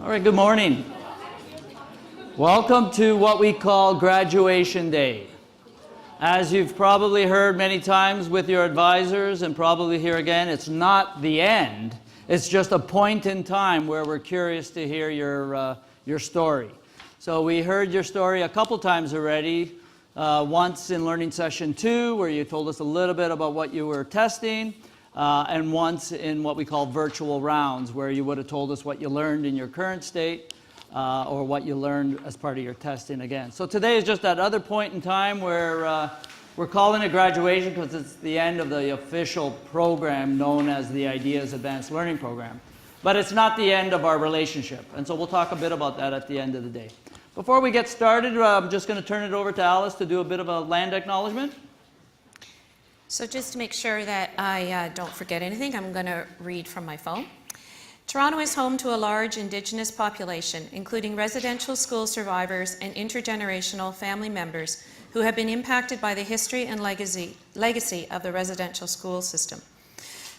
All right, good morning. Welcome to what we call graduation day. As you've probably heard many times with your advisors and probably here again, it's not the end. It's just a point in time where we're curious to hear your story. So we heard your story a couple times already. Once in learning session 2 where you told us a little bit about what you were testing. And once in what we call virtual rounds, where you would have told us what you learned in your current state or what you learned as part of your testing again. So today is just that other point in time where we're calling it graduation because it's the end of the official program known as the Ideas Advanced Learning Program. But it's not the end of our relationship. And so we'll talk a bit about that at the end of the day. Before we get started, I'm just going to turn it over to Alice to do a bit of a land acknowledgement. So just to make sure that I don't forget anything, I'm going to read from my phone. Toronto is home to a large Indigenous population, including residential school survivors and intergenerational family members who have been impacted by the history and legacy of the residential school system.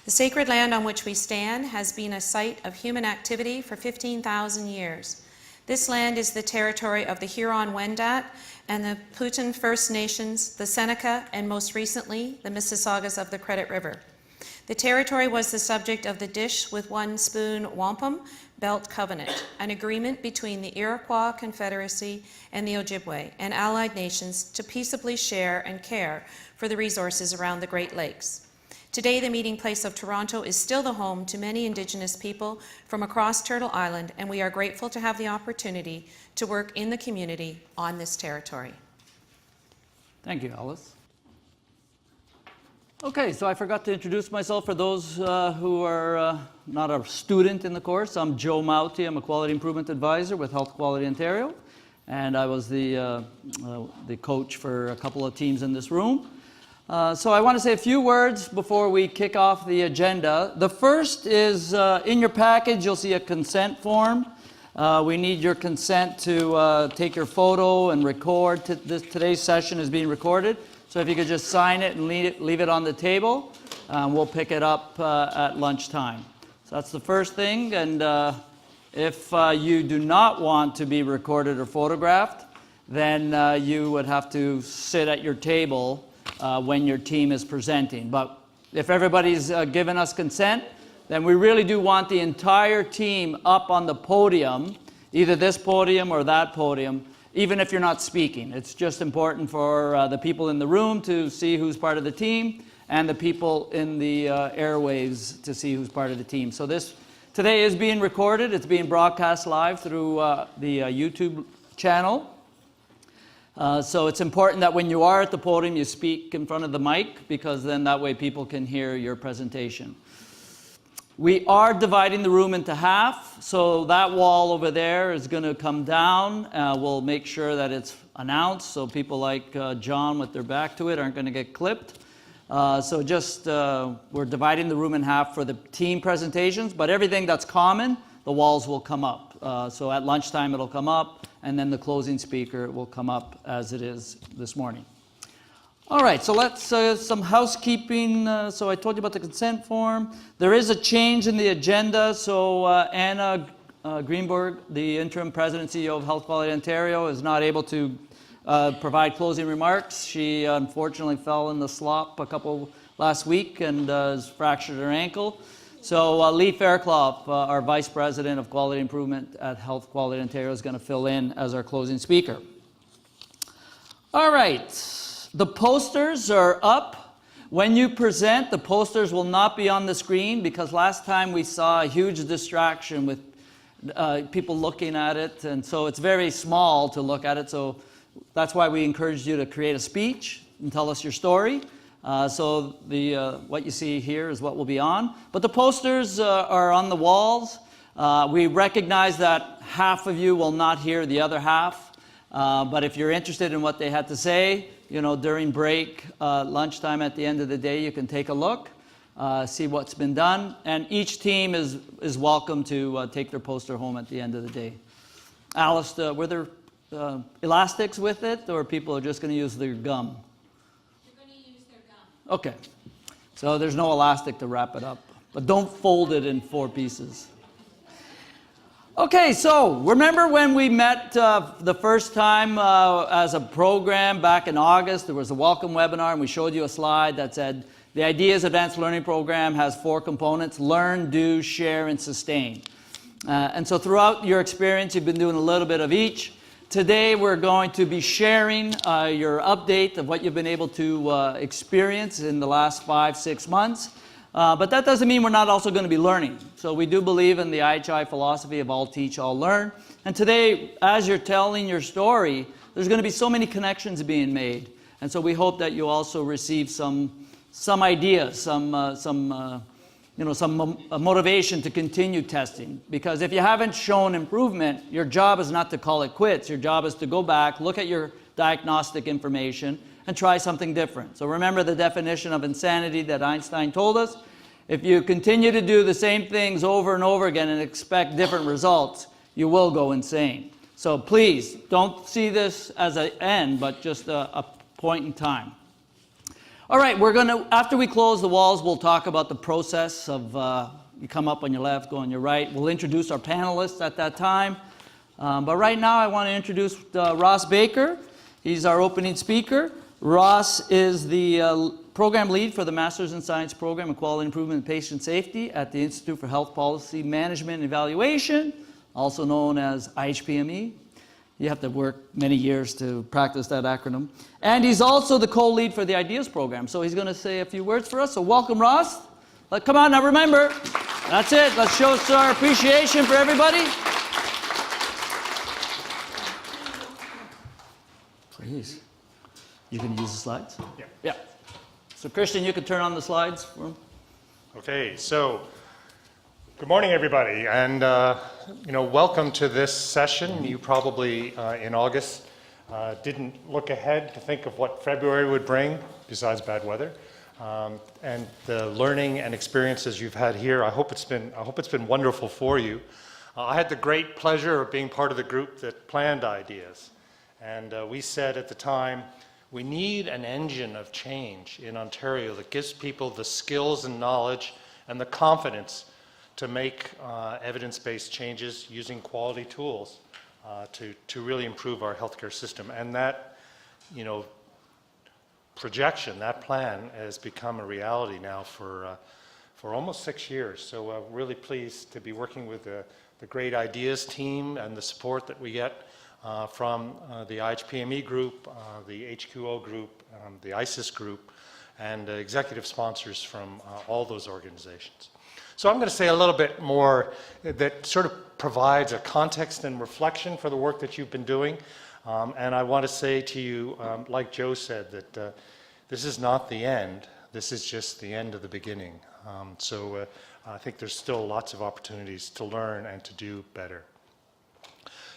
The sacred land on which we stand has been a site of human activity for 15,000 years. This land is the territory of the Huron-Wendat and the Putin First Nations, the Seneca, and most recently, the Mississaugas of the Credit River. The territory was the subject of the Dish with One Spoon Wampum Belt Covenant, an agreement between the Iroquois Confederacy and the Ojibwe and allied nations to peaceably share and care for the resources around the Great Lakes. Today, the meeting place of Toronto is still the home to many Indigenous people from across Turtle Island, and we are grateful to have the opportunity to work in the community on this territory. Thank you, Alice. Okay, so I forgot to introduce myself for those who are not a student in the course. I'm Joe Mauti. I'm a Quality Improvement Advisor with Health Quality Ontario, and I was the coach for a couple of teams in this room. So I want to say a few words before we kick off the agenda. The first is in your package you'll see a consent form. We need your consent to take your photo and record. Today's session is being recorded. So if you could just sign it and leave it on the table, we'll pick it up at lunchtime. So that's the first thing. And if you do not want to be recorded or photographed, then you would have to sit at your table when your team is presenting. But if everybody's given us consent, then we really do want the entire team up on the podium, either this podium or that podium, even if you're not speaking. It's just important for the people in the room to see who's part of the team and the people in the airwaves to see who's part of the team. So this today is being recorded. It's being broadcast live through the YouTube channel. So it's important that when you are at the podium, you speak in front of the mic, because then that way people can hear your presentation. We are dividing the room into half, so that wall over there is going to come down. We'll make sure that it's announced, so people like John with their back to it aren't going to get clipped. So just, we're dividing the room in half for the team presentations, but everything that's common, the walls will come up. So at lunchtime it'll come up, and then the closing speaker will come up as it is this morning. All right, so let's, some housekeeping. So I told you about the consent form. There is a change in the agenda. So Anna Greenberg, the interim president CEO of Health Quality Ontario, is not able to provide closing remarks. She unfortunately fell in the slop last week and has fractured her ankle. So Lee Fairclough, our Vice President of Quality Improvement at Health Quality Ontario, is going to fill in as our closing speaker. All right, the posters are up. When you present, the posters will not be on the screen, because last time we saw a huge distraction with people looking at it, and so it's very small to look at it. So that's why we encouraged you to create a speech and tell us your story. So what you see here is what will be on. But the posters are on the walls. We recognize that half of you will not hear the other half. But if you're interested in what they had to say, you know, during break, lunchtime at the end of the day, you can take a look, see what's been done. And each team is welcome to take their poster home at the end of the day. Alice, were there elastics with it, or people are just going to use their gum? Okay, so there's no elastic to wrap it up, but don't fold it in 4 pieces. Okay, so remember when we met the first time as a program back in August? There was a welcome webinar and we showed you a slide that said the Ideas Advanced Learning Program has 4 components: learn, do, share, and sustain. And so throughout your experience, you've been doing a little bit of each. Today we're going to be sharing your update of what you've been able to experience in the last 5-6 months. But that doesn't mean we're not also going to be learning. So we do believe in the IHI philosophy of all teach, all learn. And today, as you're telling your story, there's going to be so many connections being made. And so we hope that you also receive some ideas, some motivation to continue testing. Because if you haven't shown improvement, your job is not to call it quits. Your job is to go back, look at your diagnostic information, and try something different. So remember the definition of insanity that Einstein told us. If you continue to do the same things over and over again and expect different results, you will go insane. So please, don't see this as an end, but just a point in time. All right, after we close the walls, we'll talk about the process of, you come up on your left, go on your right. We'll introduce our panelists at that time. But right now, I want to introduce Ross Baker. He's our opening speaker. Ross is the program lead for the Masters in Science program in Quality Improvement and Patient Safety at the Institute for Health Policy Management and Evaluation, also known as IHPME. You have to work many years to practice that acronym. And he's also the co-lead for the Ideas program. So he's going to say a few words for us. So welcome, Ross. Come on, now remember, that's it. Let's show our appreciation for everybody. Please. You can use the slides? Yeah. Yeah. So Christian, you can turn on the slides for him. Okay, so good morning, everybody, and welcome to this session. You probably in August didn't look ahead to think of what February would bring, besides bad weather, and the learning and experiences you've had here. I hope it's been wonderful for you. I had the great pleasure of being part of the group that planned Ideas, and we said at the time, we need an engine of change in Ontario that gives people the skills and knowledge and the confidence to make evidence-based changes using quality tools to really improve our healthcare system. And that, projection, that plan has become a reality now for almost 6 years. So really pleased to be working with the great Ideas team and the support that we get from the IHPME group, the HQO group, the ISIS group, and executive sponsors from all those organizations. So I'm going to say a little bit more that sort of provides a context and reflection for the work that you've been doing. And I want to say to you, like Joe said, that this is not the end. This is just the end of the beginning. So I think there's still lots of opportunities to learn and to do better.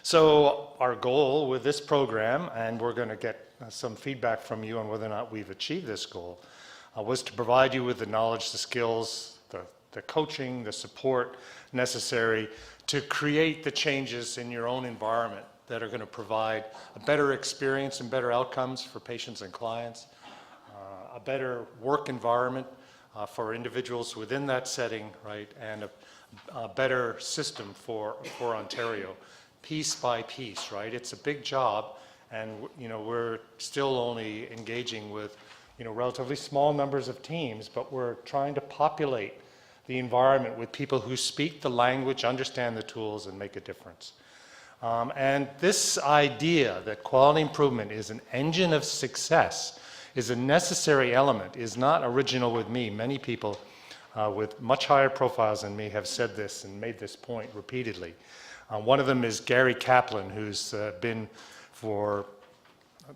So our goal with this program, and we're going to get some feedback from you on whether or not we've achieved this goal, was to provide you with the knowledge, the skills, the coaching, the support necessary to create the changes in your own environment that are going to provide a better experience and better outcomes for patients and clients, a better work environment for individuals within that setting, right, and a better system for Ontario. Piece by piece, right? It's a big job, and we're still only engaging with relatively small numbers of teams, but we're trying to populate the environment with people who speak the language, understand the tools, and make a difference. And this idea that quality improvement is an engine of success, is a necessary element, is not original with me. Many people with much higher profiles than me have said this and made this point repeatedly. One of them is Gary Kaplan, who's been for,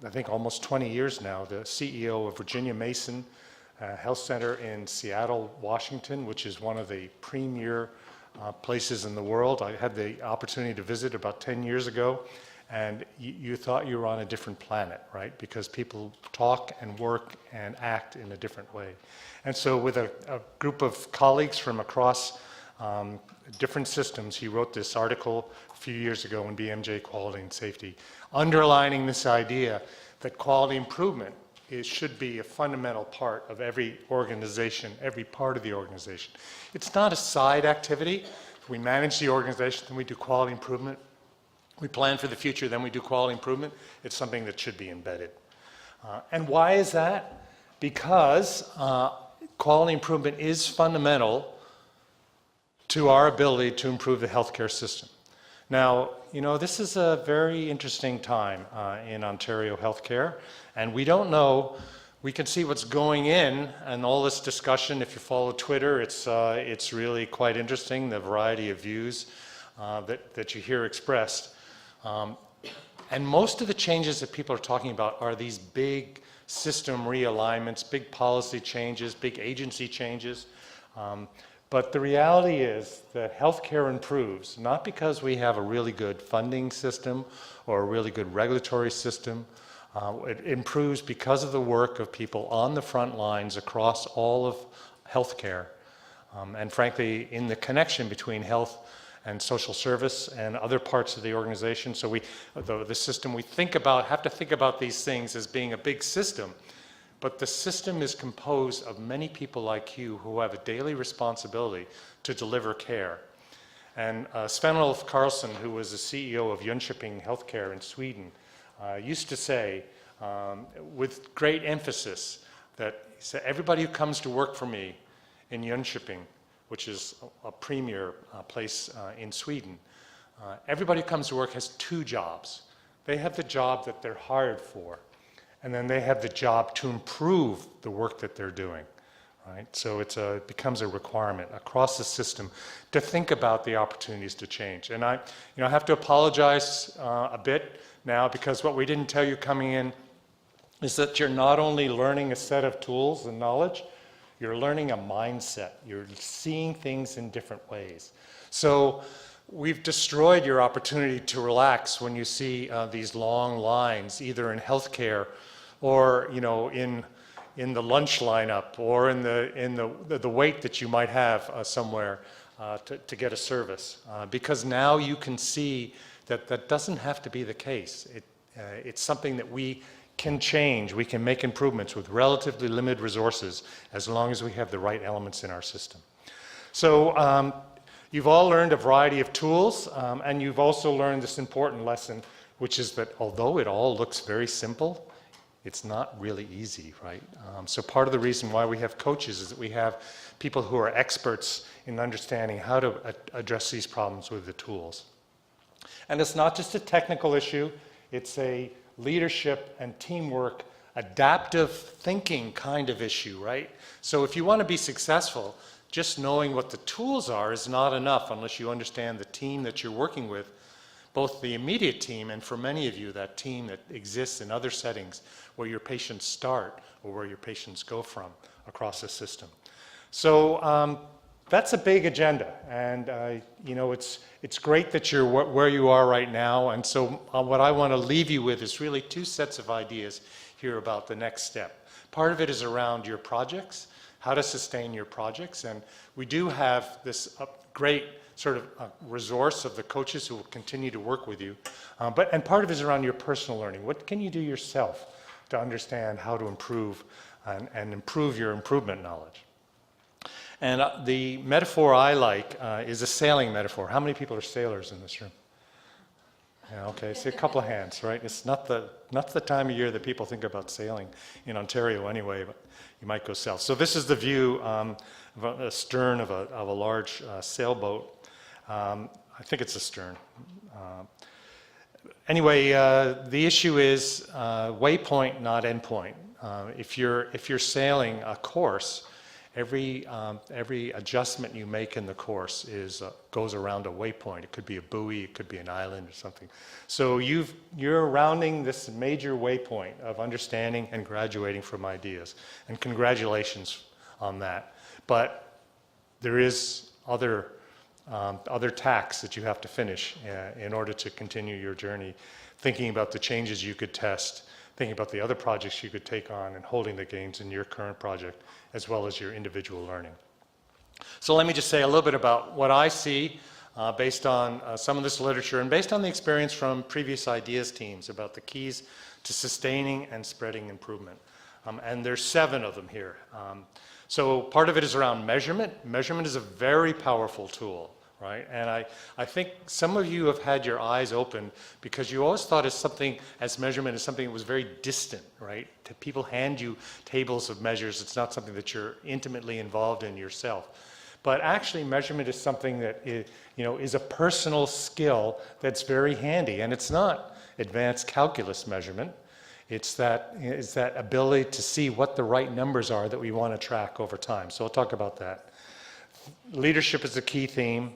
I think, almost 20 years now, the CEO of Virginia Mason Health Center in Seattle, Washington, which is one of the premier places in the world. I had the opportunity to visit about 10 years ago, and you thought you were on a different planet, right? Because people talk and work and act in a different way. And so with a group of colleagues from across different systems, he wrote this article a few years ago in BMJ Quality and Safety, underlining this idea that quality improvement should be a fundamental part of every organization, every part of the organization. It's not a side activity We manage the organization, then we do quality improvement. We plan for the future, then we do quality improvement. It's something that should be embedded. And why is that? Because quality improvement is fundamental to our ability to improve the healthcare system. Now, you know, this is a very interesting time in Ontario healthcare, and we don't know. We can see what's going in, and all this discussion, if you follow Twitter, it's really quite interesting, the variety of views that you hear expressed. And most of the changes that people are talking about are these big system realignments, big policy changes, big agency changes. But the reality is that healthcare improves, not because we have a really good funding system or a really good regulatory system. It improves because of the work of people on the front lines across all of healthcare. And frankly, in the connection between health and social service and other parts of the organization. So the system, we have to think about these things as being a big system. But the system is composed of many people like you who have a daily responsibility to deliver care. And Sven-Olof Carlsson, who was the CEO of Jönköping Healthcare in Sweden, used to say, with great emphasis, that he said, everybody who comes to work for me in Jönköping, which is a premier place in Sweden, everybody who comes to work has two jobs. They have the job that they're hired for, and then they have the job to improve the work that they're doing. Right? So it becomes a requirement across the system to think about the opportunities to change. And I have to apologize a bit now, because what we didn't tell you coming in is that you're not only learning a set of tools and knowledge, you're learning a mindset. You're seeing things in different ways. So we've destroyed your opportunity to relax when you see these long lines, either in healthcare or in the lunch lineup, or in the wait that you might have somewhere to get a service. Because now you can see that doesn't have to be the case. It's something that we can change. We can make improvements with relatively limited resources as long as we have the right elements in our system. So you've all learned a variety of tools, and you've also learned this important lesson, which is that although it all looks very simple, it's not really easy, right? So part of the reason why we have coaches is that we have people who are experts in understanding how to address these problems with the tools. And it's not just a technical issue, it's a leadership and teamwork, adaptive thinking kind of issue, right? So if you want to be successful, just knowing what the tools are is not enough unless you understand the team that you're working with, both the immediate team and, for many of you, that team that exists in other settings where your patients start or where your patients go from across the system. So that's a big agenda, and it's great that you're where you are right now. And so what I want to leave you with is really two sets of ideas here about the next step. Part of it is around your projects, how to sustain your projects, and we do have this great sort of resource of the coaches who will continue to work with you. And part of it is around your personal learning. What can you do yourself to understand how to improve and improve your improvement knowledge? And the metaphor I like is a sailing metaphor. How many people are sailors in this room? Yeah, okay, see a couple of hands, right? It's not the time of year that people think about sailing in Ontario anyway, but you might go south. So this is the view of a stern of a large sailboat. I think it's a stern. Anyway, the issue is waypoint, not endpoint. If you're sailing a course, every adjustment you make in the course goes around a waypoint. It could be a buoy, it could be an island or something. So you're rounding this major waypoint of understanding and graduating from ideas. And congratulations on that. But there is other tasks that you have to finish in order to continue your journey, thinking about the changes you could test, thinking about the other projects you could take on, and holding the gains in your current project, as well as your individual learning. So let me just say a little bit about what I see based on some of this literature and based on the experience from previous ideas teams about the keys to sustaining and spreading improvement. And there's 7 of them here. So part of it is around measurement. Measurement is a very powerful tool, right? And I think some of you have had your eyes open because you always thought as measurement as something that was very distant, right? People hand you tables of measures. It's not something that you're intimately involved in yourself. But actually, measurement is something that is a personal skill that's very handy. And it's not advanced calculus measurement. It's that ability to see what the right numbers are that we want to track over time. So I'll talk about that. Leadership is a key theme.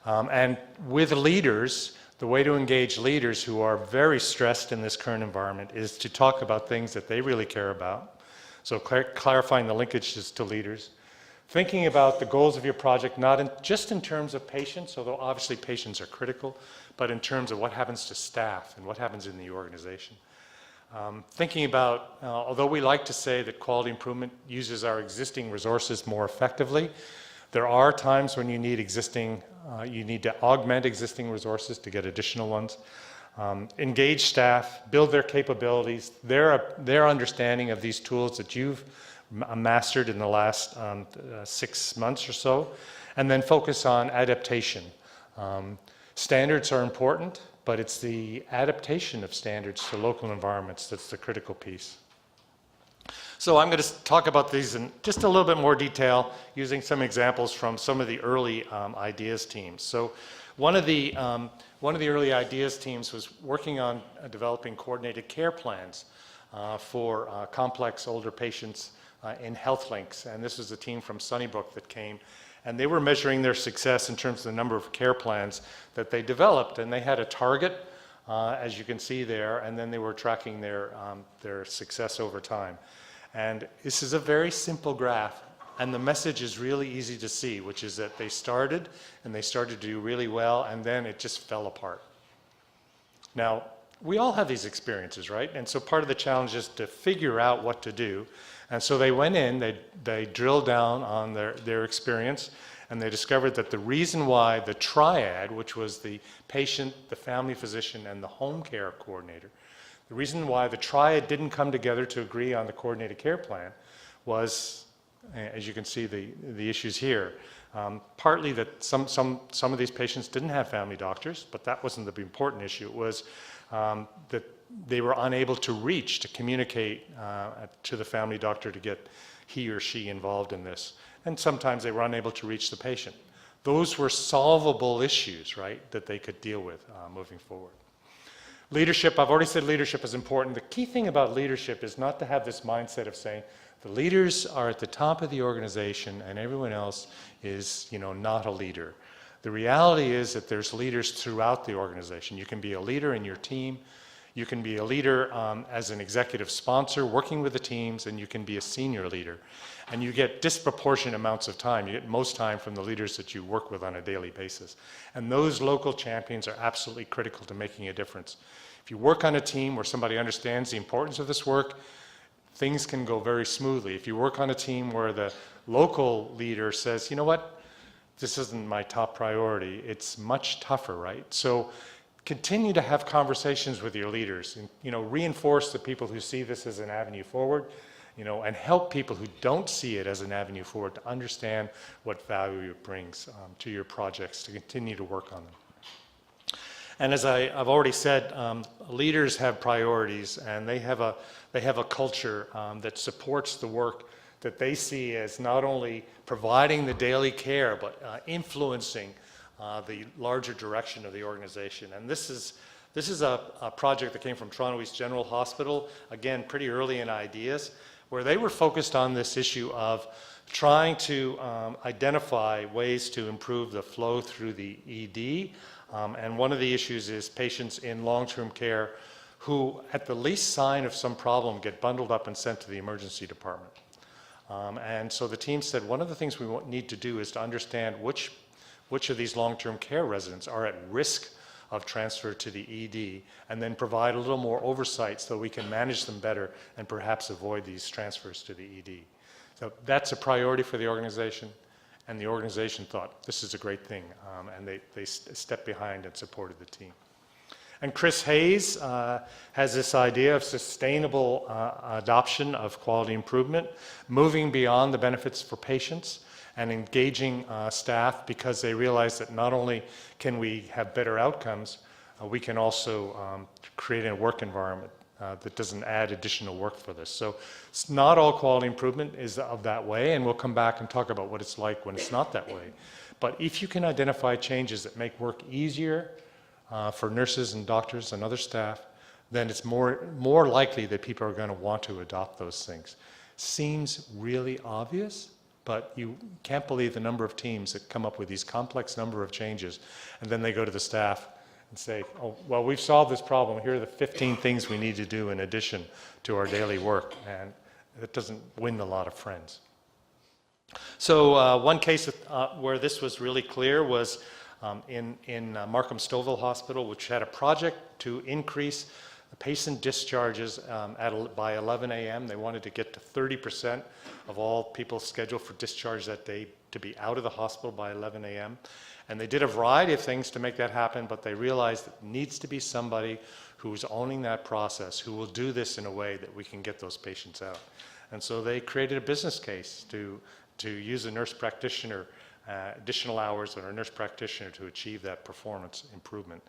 And with leaders, the way to engage leaders who are very stressed in this current environment is to talk about things that they really care about. So clarifying the linkages to leaders. Thinking about the goals of your project, not just in terms of patients, although obviously patients are critical, but in terms of what happens to staff and what happens in the organization. Thinking about, although we like to say that quality improvement uses our existing resources more effectively, there are times when you need to augment existing resources to get additional ones. Engage staff, build their capabilities, their understanding of these tools that you've mastered in the last 6 months or so, and then focus on adaptation. Standards are important, but it's the adaptation of standards to local environments that's the critical piece. So I'm going to talk about these in just a little bit more detail using some examples from some of the early ideas teams. So one of the early ideas teams was working on developing coordinated care plans for complex older patients in HealthLinks. And this was a team from Sunnybrook that came. And they were measuring their success in terms of the number of care plans that they developed. And they had a target, as you can see there, and then they were tracking their success over time. And this is a very simple graph, and the message is really easy to see, which is that they started to do really well, and then it just fell apart. Now, we all have these experiences, right? And so part of the challenge is to figure out what to do. And so they went in, they drilled down on their experience, and they discovered that the reason why the triad, which was the patient, the family physician, and the home care coordinator, the reason why the triad didn't come together to agree on the coordinated care plan was, as you can see, the issues here. Partly that some of these patients didn't have family doctors, but that wasn't the important issue. It was that they were unable to communicate to the family doctor to get he or she involved in this. And sometimes they were unable to reach the patient. Those were solvable issues, right, that they could deal with moving forward. Leadership, I've already said leadership is important. The key thing about leadership is not to have this mindset of saying the leaders are at the top of the organization and everyone else is, not a leader. The reality is that there's leaders throughout the organization. You can be a leader in your team. You can be a leader as an executive sponsor working with the teams, and you can be a senior leader. And you get disproportionate amounts of time. You get most time from the leaders that you work with on a daily basis. And those local champions are absolutely critical to making a difference. If you work on a team where somebody understands the importance of this work, things can go very smoothly. If you work on a team where the local leader says, you know what, this isn't my top priority, it's much tougher, right? So continue to have conversations with your leaders and reinforce the people who see this as an avenue forward, and help people who don't see it as an avenue forward to understand what value it brings to your projects, to continue to work on them. And as I've already said, leaders have priorities, and they have a culture that supports the work that they see as not only providing the daily care, but influencing the larger direction of the organization. And this is a project that came from Toronto East General Hospital, again, pretty early in ideas, where they were focused on this issue of trying to identify ways to improve the flow through the ED. And one of the issues is patients in long-term care who, at the least sign of some problem, get bundled up and sent to the emergency department. And so the team said one of the things we need to do is to understand which of these long-term care residents are at risk of transfer to the ED, and then provide a little more oversight so we can manage them better and perhaps avoid these transfers to the ED. So that's a priority for the organization, and the organization thought this is a great thing, and they stepped behind and supported the team. And Chris Hayes has this idea of sustainable adoption of quality improvement, moving beyond the benefits for patients and engaging staff, because they realize that not only can we have better outcomes, we can also create a work environment that doesn't add additional work for this. So it's not all quality improvement is of that way, and we'll come back and talk about what it's like when it's not that way. But if you can identify changes that make work easier for nurses and doctors and other staff, then it's more likely that people are going to want to adopt those things. Seems really obvious, but you can't believe the number of teams that come up with these complex number of changes, and then they go to the staff and say, oh, well, we've solved this problem. Here are the 15 things we need to do in addition to our daily work. And it doesn't win a lot of friends. So one case where this was really clear was in Markham Stouffville Hospital, which had a project to increase patient discharges by 11 a.m. They wanted to get to 30% of all people scheduled for discharge that day to be out of the hospital by 11 a.m. And they did a variety of things to make that happen, but they realized it needs to be somebody who's owning that process, who will do this in a way that we can get those patients out. And so they created a business case to use a nurse practitioner, additional hours on a nurse practitioner to achieve that performance improvement.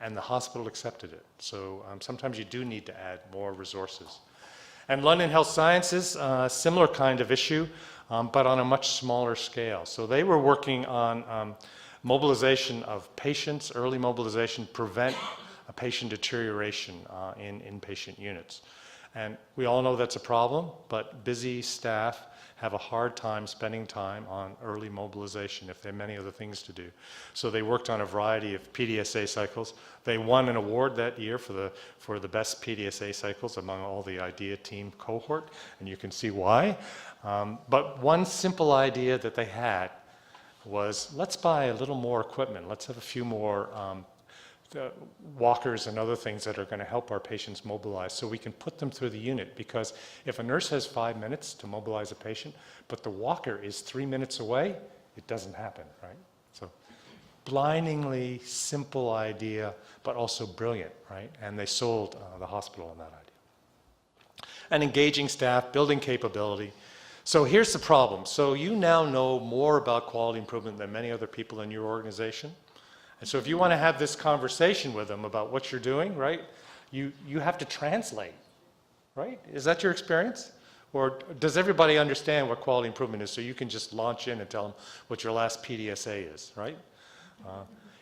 And the hospital accepted it. So sometimes you do need to add more resources. And London Health Sciences, similar kind of issue, but on a much smaller scale. So they were working on mobilization of patients, early mobilization, prevent a patient deterioration in inpatient units. And we all know that's a problem, but busy staff have a hard time spending time on early mobilization if they have many other things to do. So they worked on a variety of PDSA cycles. They won an award that year for the best PDSA cycles among all the IDEA team cohort, and you can see why. But one simple idea that they had was, let's buy a little more equipment. Let's have a few more walkers and other things that are going to help our patients mobilize so we can put them through the unit. Because if a nurse has 5 minutes to mobilize a patient, but the walker is 3 minutes away, it doesn't happen, right? So blindingly simple idea, but also brilliant, right? And they sold the hospital on that idea. And engaging staff, building capability. So here's the problem. So you now know more about quality improvement than many other people in your organization. And so if you want to have this conversation with them about what you're doing, right, you have to translate, right? Is that your experience? Or does everybody understand what quality improvement is so you can just launch in and tell them what your last PDSA is, right?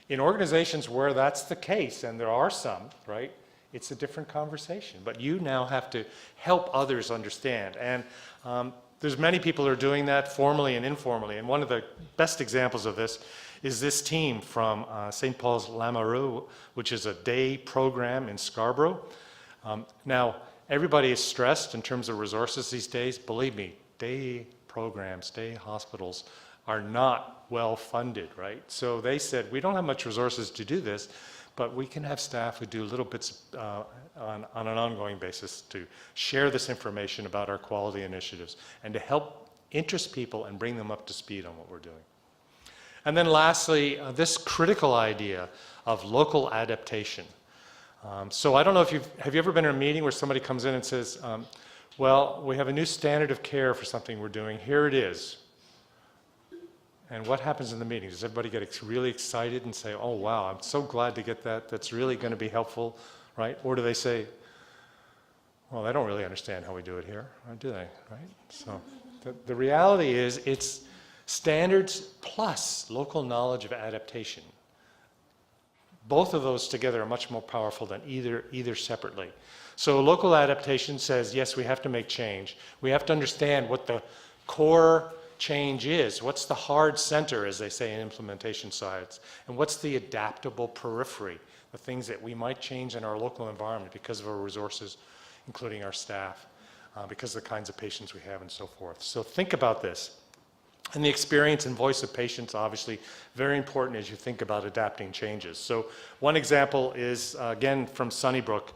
In organizations where that's the case, and there are some, right, it's a different conversation. But you now have to help others understand. And there's many people who are doing that formally and informally. And one of the best examples of this is this team from St. Paul's Lamoureux, which is a day program in Scarborough. Now, everybody is stressed in terms of resources these days. Believe me, day programs, day hospitals are not well funded, right? So they said, we don't have much resources to do this, but we can have staff who do little bits on an ongoing basis to share this information about our quality initiatives and to help interest people and bring them up to speed on what we're doing. And then lastly, this critical idea of local adaptation. So I don't know if have you ever been in a meeting where somebody comes in and says, well, we have a new standard of care for something we're doing, here it is. And what happens in the meeting? Does everybody get really excited and say, oh wow, I'm so glad to get that, that's really going to be helpful, right? Or do they say, well, they don't really understand how we do it here, or do they, right? So the reality is it's standards plus local knowledge of adaptation. Both of those together are much more powerful than either separately. So local adaptation says, yes, we have to make change. We have to understand what the core change is. What's the hard center, as they say in implementation science? And what's the adaptable periphery, the things that we might change in our local environment because of our resources, including our staff, because of the kinds of patients we have and so forth. So think about this. And the experience and voice of patients, obviously, very important as you think about adapting changes. So one example is, again, from Sunnybrook,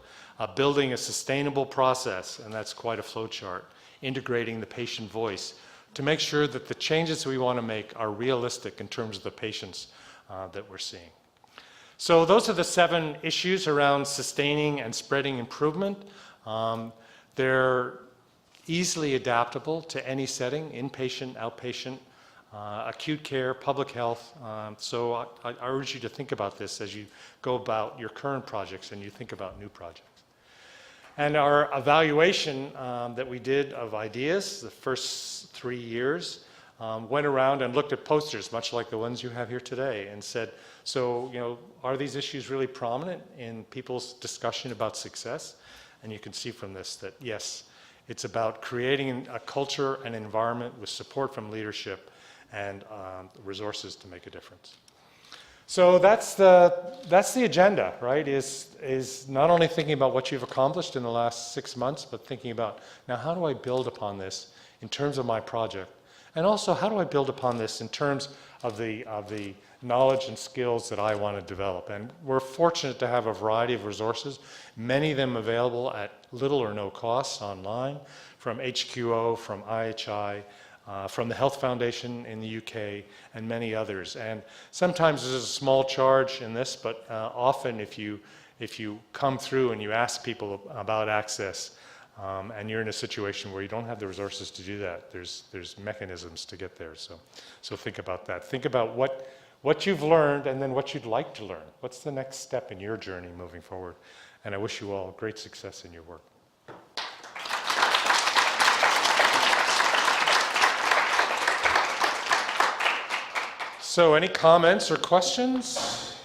building a sustainable process, and that's quite a flow chart, integrating the patient voice to make sure that the changes we want to make are realistic in terms of the patients that we're seeing. So those are the 7 issues around sustaining and spreading improvement. They're easily adaptable to any setting, inpatient, outpatient, acute care, public health. So I urge you to think about this as you go about your current projects and you think about new projects. And our evaluation that we did of ideas the first 3 years went around and looked at posters, much like the ones you have here today, and said, so, are these issues really prominent in people's discussion about success? And you can see from this that, yes, it's about creating a culture and environment with support from leadership and resources to make a difference. So that's the agenda, right? Is not only thinking about what you've accomplished in the last 6 months, but thinking about, now how do I build upon this in terms of my project? And also, how do I build upon this in terms of the knowledge and skills that I want to develop? And we're fortunate to have a variety of resources, many of them available at little or no cost online, from HQO, from IHI, from the Health Foundation in the UK, and many others. And sometimes there's a small charge in this, but often if you come through and you ask people about access, and you're in a situation where you don't have the resources to do that, there's mechanisms to get there. So think about that. Think about what you've learned and then what you'd like to learn. What's the next step in your journey moving forward? And I wish you all great success in your work. So any comments or questions?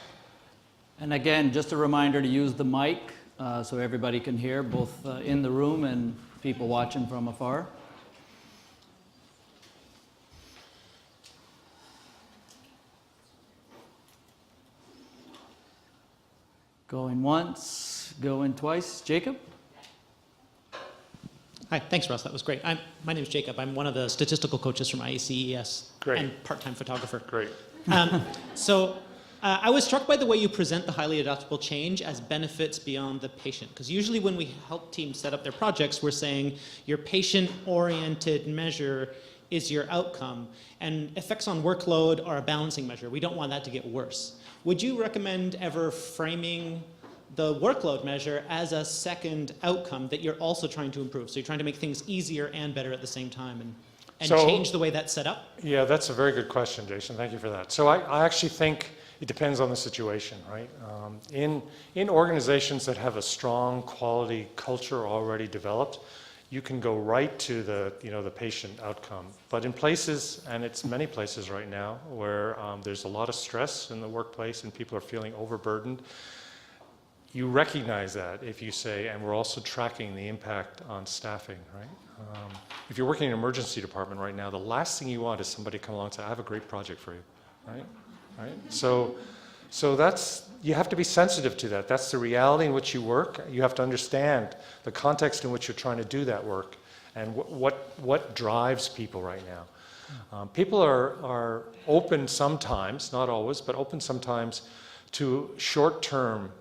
And again, just a reminder to use the mic so everybody can hear, both in the room and people watching from afar. Going once, going twice. Jacob? Hi, thanks, Russ. That was great. My name is Jacob. I'm one of the statistical coaches from IACES Great. and part-time photographer. Great. I was struck by the way you present the highly adaptable change as benefits beyond the patient. Because usually when we help teams set up their projects, we're saying your patient-oriented measure is your outcome, and effects on workload are a balancing measure. We don't want that to get worse. Would you recommend ever framing the workload measure as a second outcome that you're also trying to improve? So you're trying to make things easier and better at the same time, and change the way that's set up? Yeah, that's a very good question, Jason. Thank you for that. So I actually think it depends on the situation, right? In organizations that have a strong quality culture already developed, you can go right to the patient outcome. But in places, and it's many places right now, where there's a lot of stress in the workplace and people are feeling overburdened, you recognize that if you say, and we're also tracking the impact on staffing, right? If you're working in an emergency department right now, the last thing you want is somebody to come along and say, I have a great project for you, right? So that's, you have to be sensitive to that. That's the reality in which you work. You have to understand the context in which you're trying to do that work and what drives people right now. People are open sometimes, not always, but open sometimes to short-term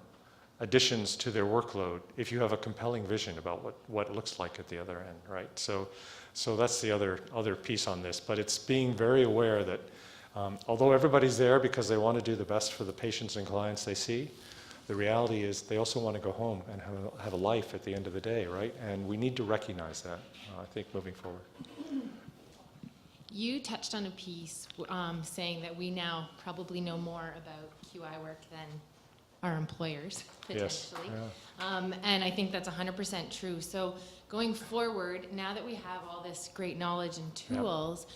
additions to their workload if you have a compelling vision about what it looks like at the other end, right? So that's the other piece on this. But it's being very aware that although everybody's there because they want to do the best for the patients and clients they see, the reality is they also want to go home and have a life at the end of the day, right? And we need to recognize that, I think, moving forward. You touched on a piece saying that we now probably know more about QI work than our employers, potentially. Yes, yeah. And I think that's 100% true. So going forward, now that we have all this great knowledge and tools,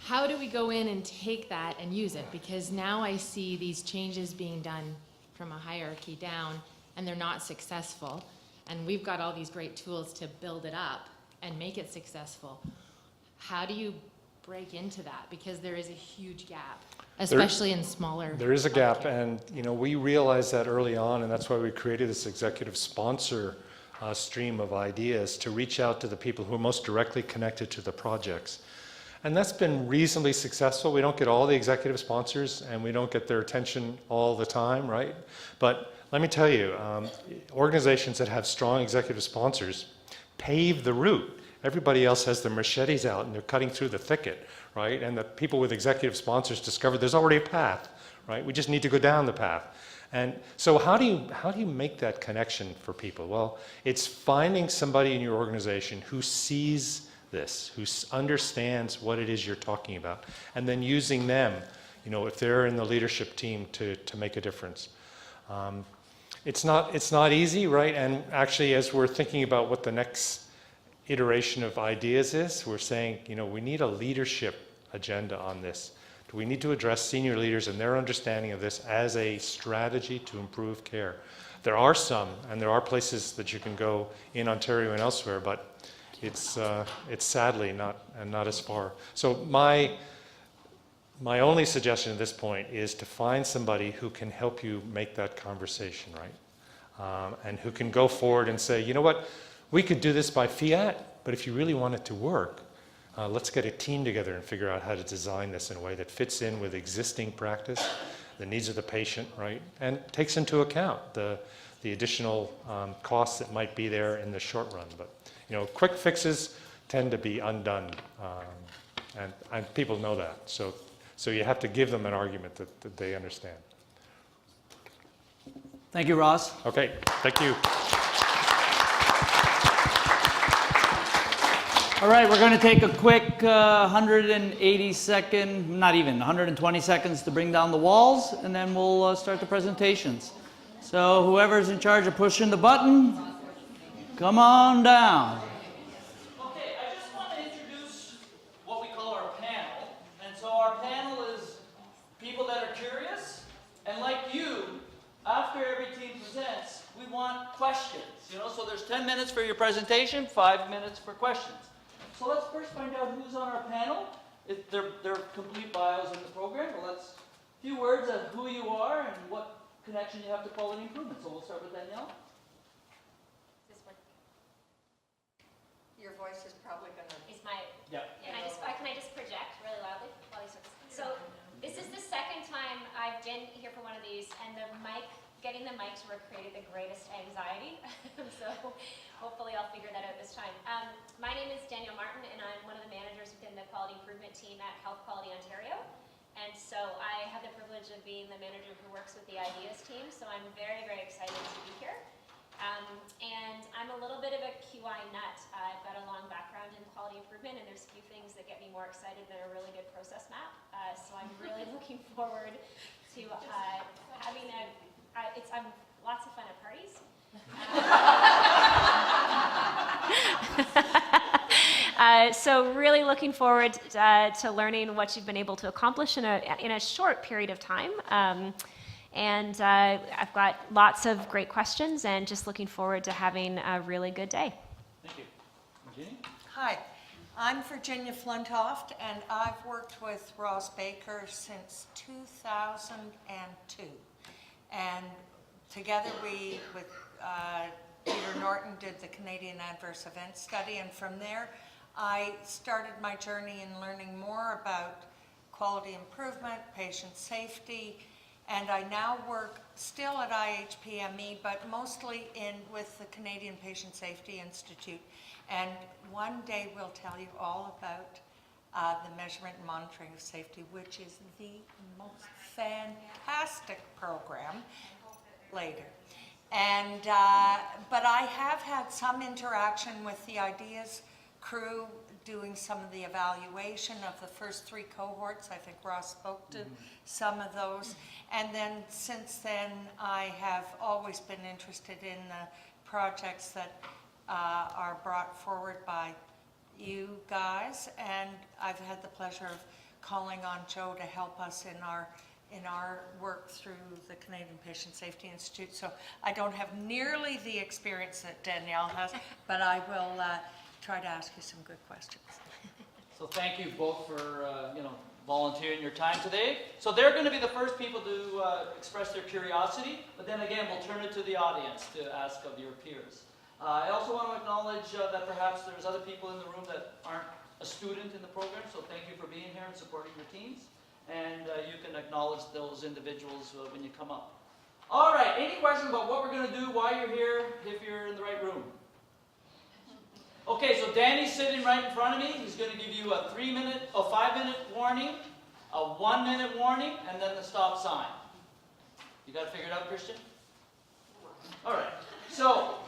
how do we go in and take that and use it? Because now I see these changes being done from a hierarchy down, and they're not successful. And we've got all these great tools to build it up and make it successful. How do you break into that? Because there is a huge gap, especially in smaller. There is a gap, healthcare. and we realized that early on, and that's why we created this executive sponsor stream of ideas to reach out to the people who are most directly connected to the projects. And that's been reasonably successful. We don't get all the executive sponsors, and we don't get their attention all the time, right? But let me tell you, organizations that have strong executive sponsors pave the route. Everybody else has their machetes out, and they're cutting through the thicket, right? And the people with executive sponsors discover there's already a path, right? We just need to go down the path. And so how do you make that connection for people? Well, it's finding somebody in your organization who sees this, who understands what it is you're talking about, and then using them, if they're in the leadership team to make a difference. It's not easy, right? And actually, as we're thinking about what the next iteration of ideas is, we're saying, we need a leadership agenda on this. We need to address senior leaders and their understanding of this as a strategy to improve care. There are some, and there are places that you can go in Ontario and elsewhere, but it's sadly not as far. So my only suggestion at this point is to find somebody who can help you make that conversation, right? And who can go forward and say, you know what, we could do this by fiat, but if you really want it to work, let's get a team together and figure out how to design this in a way that fits in with existing practice, the needs of the patient, right? And takes into account the additional costs that might be there in the short run. But, quick fixes tend to be undone, and people know that. So you have to give them an argument that they understand. Thank you, Ross. Okay, thank you. All right, we're going to take a quick 180 second, not even, 120 seconds to bring down the walls, and then we'll start the presentations. So whoever's in charge of pushing the button, come on down. Okay, I just want to introduce what we call our panel. And so our panel is people that are curious, and like you, after every team presents, we want questions. So there's 10 minutes for your presentation, 5 minutes for questions. So let's first find out who's on our panel. Their complete bios in the program. Well, let's a few words of who you are and what connection you have to quality improvement. So we'll start with Danielle. This one. Your voice is probably gonna. Is my? Yeah. Can I just project really loudly while he's? So this is the second time I've been here for one of these, and getting the mic to work created the greatest anxiety. So hopefully I'll figure that out this time. My name is Danielle Martin, and I'm one of the managers within the quality improvement team at Health Quality Ontario. And so I have the privilege of being the manager who works with the ideas team. So I'm very, very excited to be here. And I'm a little bit of a QI nut. I've got a long background in quality improvement, and there's few things that get me more excited than a really good process map. So I'm really looking forward to having I'm lots of fun at parties. So really looking forward to learning what you've been able to accomplish in a short period of time. And I've got lots of great questions, and just looking forward to having a really good day. Thank you. Virginia? Hi, I'm Virginia Flintoft, and I've worked with Ross Baker since 2002. And together we, with Peter Norton, did the Canadian Adverse Event Study, and from there I started my journey in learning more about quality improvement, patient safety, and I now work still at IHPME, but mostly with the Canadian Patient Safety Institute. And one day we'll tell you all about the measurement and monitoring of safety, which is the most fantastic program later. And but I have had some interaction with the ideas crew doing some of the evaluation of the first 3 cohorts. I think Ross spoke to some of those. And then since then, I have always been interested in the projects that are brought forward by you guys. And I've had the pleasure of calling on Joe to help us in our work through the Canadian Patient Safety Institute. So I don't have nearly the experience that Danielle has, but I will try to ask you some good questions. So thank you both for volunteering your time today. So they're going to be the first people to express their curiosity, but then again we'll turn it to the audience to ask of your peers. I also want to acknowledge that perhaps there's other people in the room that aren't a student in the program, so thank you for being here and supporting your teams. And you can acknowledge those individuals when you come up. All right, any questions about what we're going to do, why you're here, if you're in the right room? Okay, so Danny's sitting right in front of me. He's going to give you a 5-minute warning, a 1-minute warning, and then the stop sign. You got it figured out, Christian? All right. So,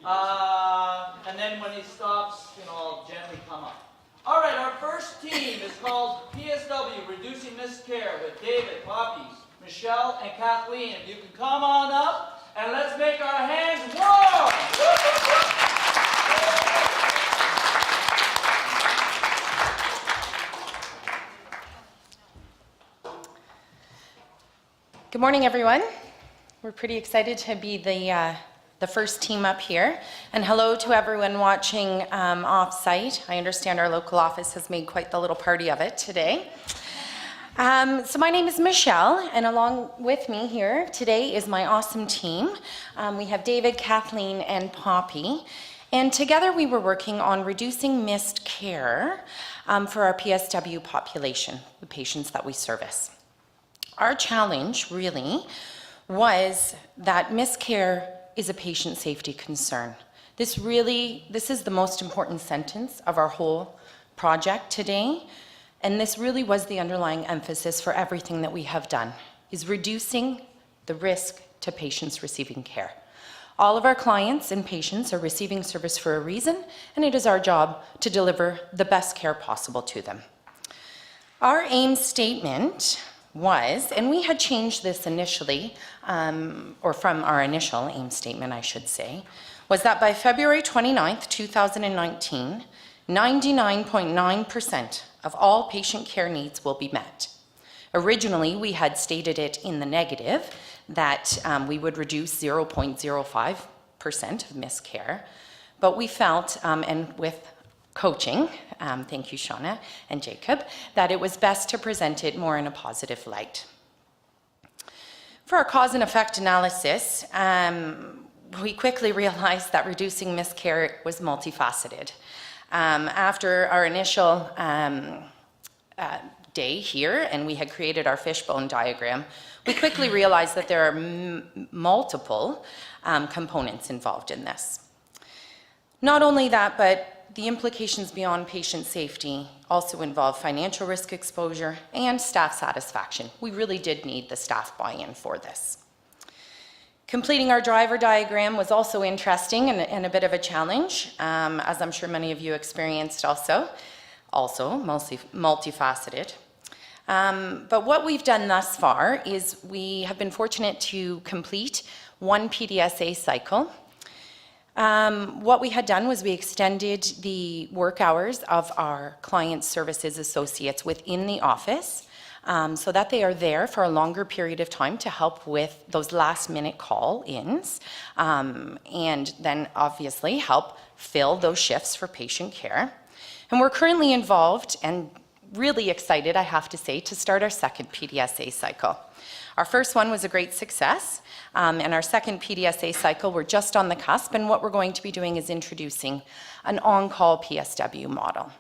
and then when he stops, I'll gently come up. All right, our first team is called PSW, Reducing Missed Care, with David, Poppy, Michelle, and Kathleen. If you can come on up, and let's make our hands warm. Good morning, everyone. We're pretty excited to be the first team up here. And hello to everyone watching off-site. I understand our local office has made quite the little party of it today. So my name is Michelle, and along with me here today is my awesome team. We have David, Kathleen, and Poppy. And together we were working on reducing missed care for our PSW population, the patients that we service. Our challenge really was that missed care is a patient safety concern. This is the most important sentence of our whole project today, and this really was the underlying emphasis for everything that we have done, is reducing the risk to patients receiving care. All of our clients and patients are receiving service for a reason, and it is our job to deliver the best care possible to them. Our aim statement was, and we had changed this initially, or from our initial aim statement, I should say, was that by February 29th, 2019, 99.9% of all patient care needs will be met. Originally, we had stated it in the negative, that we would reduce 0.05% of missed care, but we felt, and with coaching, thank you Shauna and Jacob, that it was best to present it more in a positive light. For our cause and effect analysis, we quickly realized that reducing missed care was multifaceted. After our initial day here, and we had created our fishbone diagram, we quickly realized that there are multiple components involved in this. Not only that, but the implications beyond patient safety also involve financial risk exposure and staff satisfaction. We really did need the staff buy-in for this. Completing our driver diagram was also interesting and a bit of a challenge, as I'm sure many of you experienced also multifaceted. But what we've done thus far is we have been fortunate to complete one PDSA cycle. What we had done was we extended the work hours of our client services associates within the office so that they are there for a longer period of time to help with those last minute call-ins and then obviously help fill those shifts for patient care. And we're currently involved and really excited, I have to say, to start our second PDSA cycle. Our first one was a great success, and our second PDSA cycle, we're just on the cusp, and what we're going to be doing is introducing an on-call PSW model.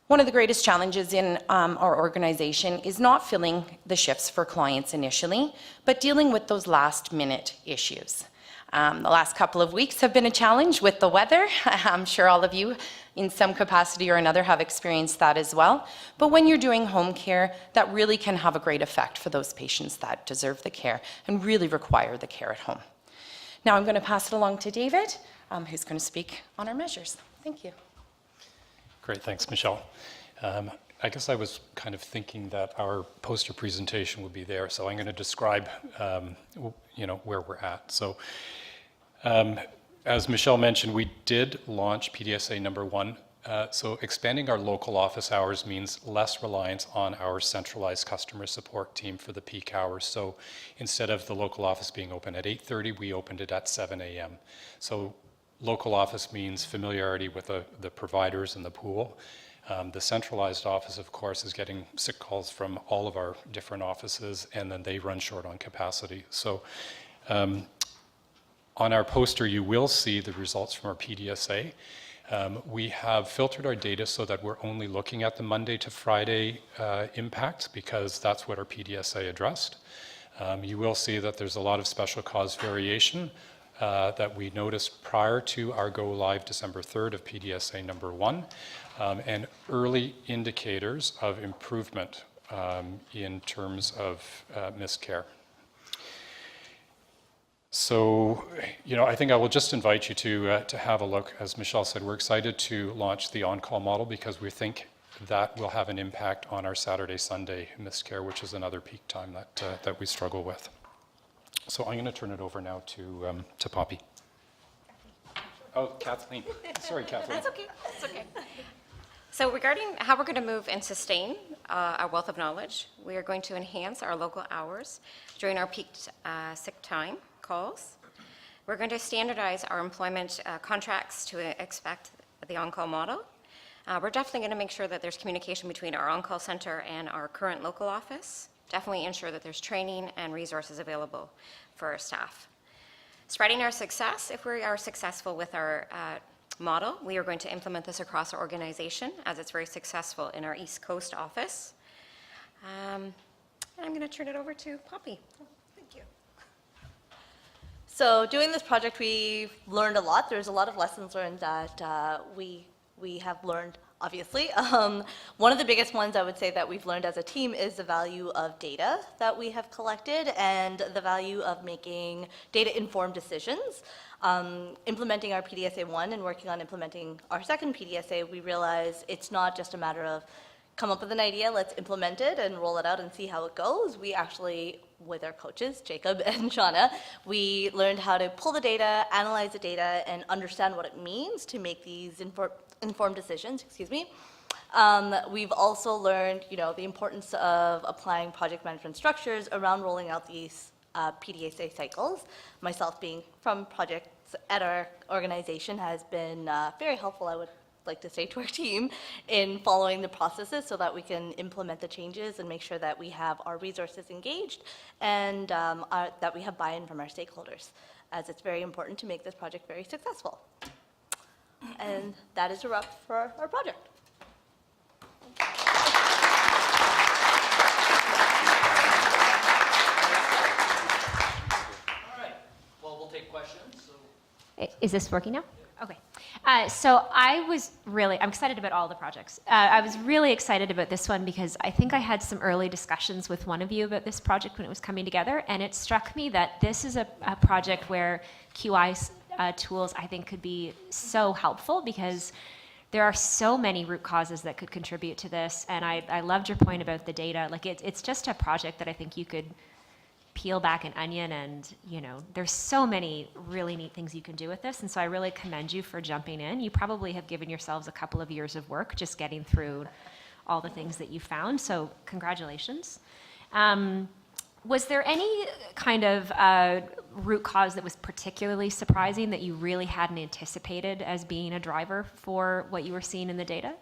One of the greatest challenges in our organization is not filling the shifts for clients initially, but dealing with those last-minute issues. The last couple of weeks have been a challenge with the weather. I'm sure all of you in some capacity or another have experienced that as well. But when you're doing home care, that really can have a great effect for those patients that deserve the care and really require the care at home. Now I'm going to pass it along to David, who's going to speak on our measures. Thank you. Great, thanks, Michelle. I guess I was kind of thinking that our poster presentation would be there, so I'm going to describe, where we're at. So, as Michelle mentioned, we did launch PDSA number 1. So expanding our local office hours means less reliance on our centralized customer support team for the peak hours. So instead of the local office being open at 8:30, we opened it at 7 a.m. So local office means familiarity with the providers and the pool. The centralized office, of course, is getting sick calls from all of our different offices, and then they run short on capacity. So on our poster, you will see the results from our PDSA. We have filtered our data so that we're only looking at the Monday to Friday impacts because that's what our PDSA addressed. You will see that there's a lot of special cause variation that we noticed prior to our go live December 3rd of PDSA number 1, and early indicators of improvement in terms of missed care. So, I think I will just invite you to have a look. As Michelle said, we're excited to launch the on-call model because we think that will have an impact on our Saturday, Sunday missed care, which is another peak time that we struggle with. So I'm going to turn it over now to Poppy. Oh, Kathleen. Sorry, Kathleen. That's okay. That's okay. So regarding how we're going to move and sustain our wealth of knowledge, we are going to enhance our local hours during our peak sick time calls. We're going to standardize our employment contracts to expect the on-call model. We're definitely going to make sure that there's communication between our on-call center and our current local office. Definitely ensure that there's training and resources available for our staff. Spreading our success, if we are successful with our model, we are going to implement this across our organization as it's very successful in our East Coast office. And I'm going to turn it over to Poppy. Thank you. So doing this project, we've learned a lot. There's a lot of lessons learned that we have learned, obviously. One of the biggest ones I would say that we've learned as a team is the value of data that we have collected and the value of making data-informed decisions. Implementing our PDSA 1 and working on implementing our second PDSA, we realize it's not just a matter of come up with an idea, let's implement it and roll it out and see how it goes. We actually, with our coaches, Jacob and Shauna, we learned how to pull the data, analyze the data, and understand what it means to make these informed decisions, We've also learned, the importance of applying project management structures around rolling out these PDSA cycles. Myself being from projects at our organization has been very helpful, I would like to say, to our team in following the processes so that we can implement the changes and make sure that we have our resources engaged and that we have buy-in from our stakeholders, as it's very important to make this project very successful. And that is a wrap for our project. All right. Well, we'll take questions. So. Is this working now? Okay. So I'm excited about all the projects. I was really excited about this one because I think I had some early discussions with one of you about this project when it was coming together, and it struck me that this is a project where QI tools, I think, could be so helpful because there are so many root causes that could contribute to this, and I loved your point about the data. Like, it's just a project that I think you could peel back an onion and, there's so many really neat things you can do with this. And so I really commend you for jumping in. You probably have given yourselves a couple of years of work just getting through all the things that you found. So congratulations. Was there any kind of root cause that was particularly surprising that you really hadn't anticipated as being a driver for what you were seeing in the data?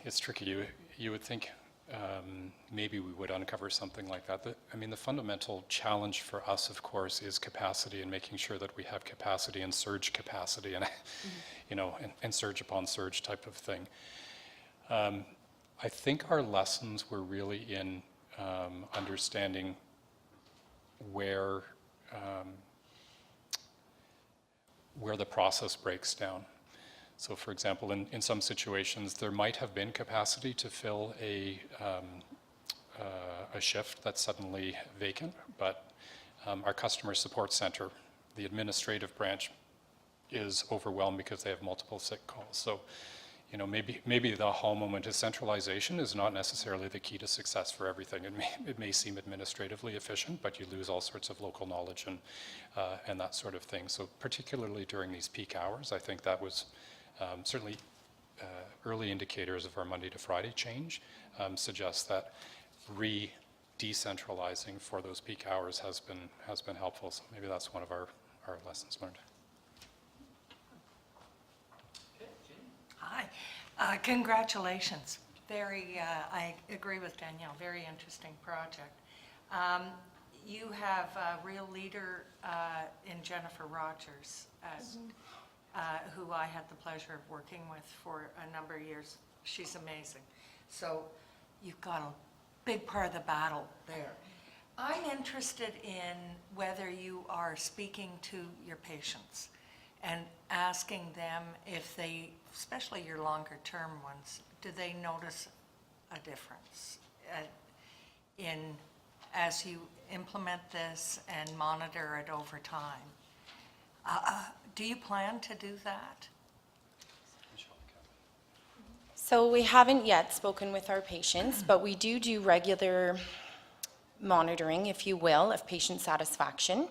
It's tricky. You would think maybe we would uncover something like that. The fundamental challenge for us, of course, is capacity and making sure that we have capacity and surge capacity and, and surge upon surge type of thing. I think our lessons were really in understanding where the process breaks down. So, for example, in some situations, there might have been capacity to fill a shift that's suddenly vacant, but our customer support center, the administrative branch, is overwhelmed because they have multiple sick calls. So, maybe the aha moment is centralization is not necessarily the key to success for everything. It may seem administratively efficient, but you lose all sorts of local knowledge and that sort of thing. So, particularly during these peak hours, I think that was certainly early indicators of our Monday to Friday change suggest that decentralizing for those peak hours has been helpful. So maybe that's one of our lessons learned. Hi, congratulations. I agree with Danielle, very interesting project. You have a real leader in Jennifer Rogers, who I had the pleasure of working with for a number of years. She's amazing. So you've got a big part of the battle there. I'm interested in whether you are speaking to your patients and asking them if they, especially your longer term ones, do they notice a difference in as you implement this and monitor it over time? Do you plan to do that? So we haven't yet spoken with our patients, but we do regular monitoring, if you will, of patient satisfaction.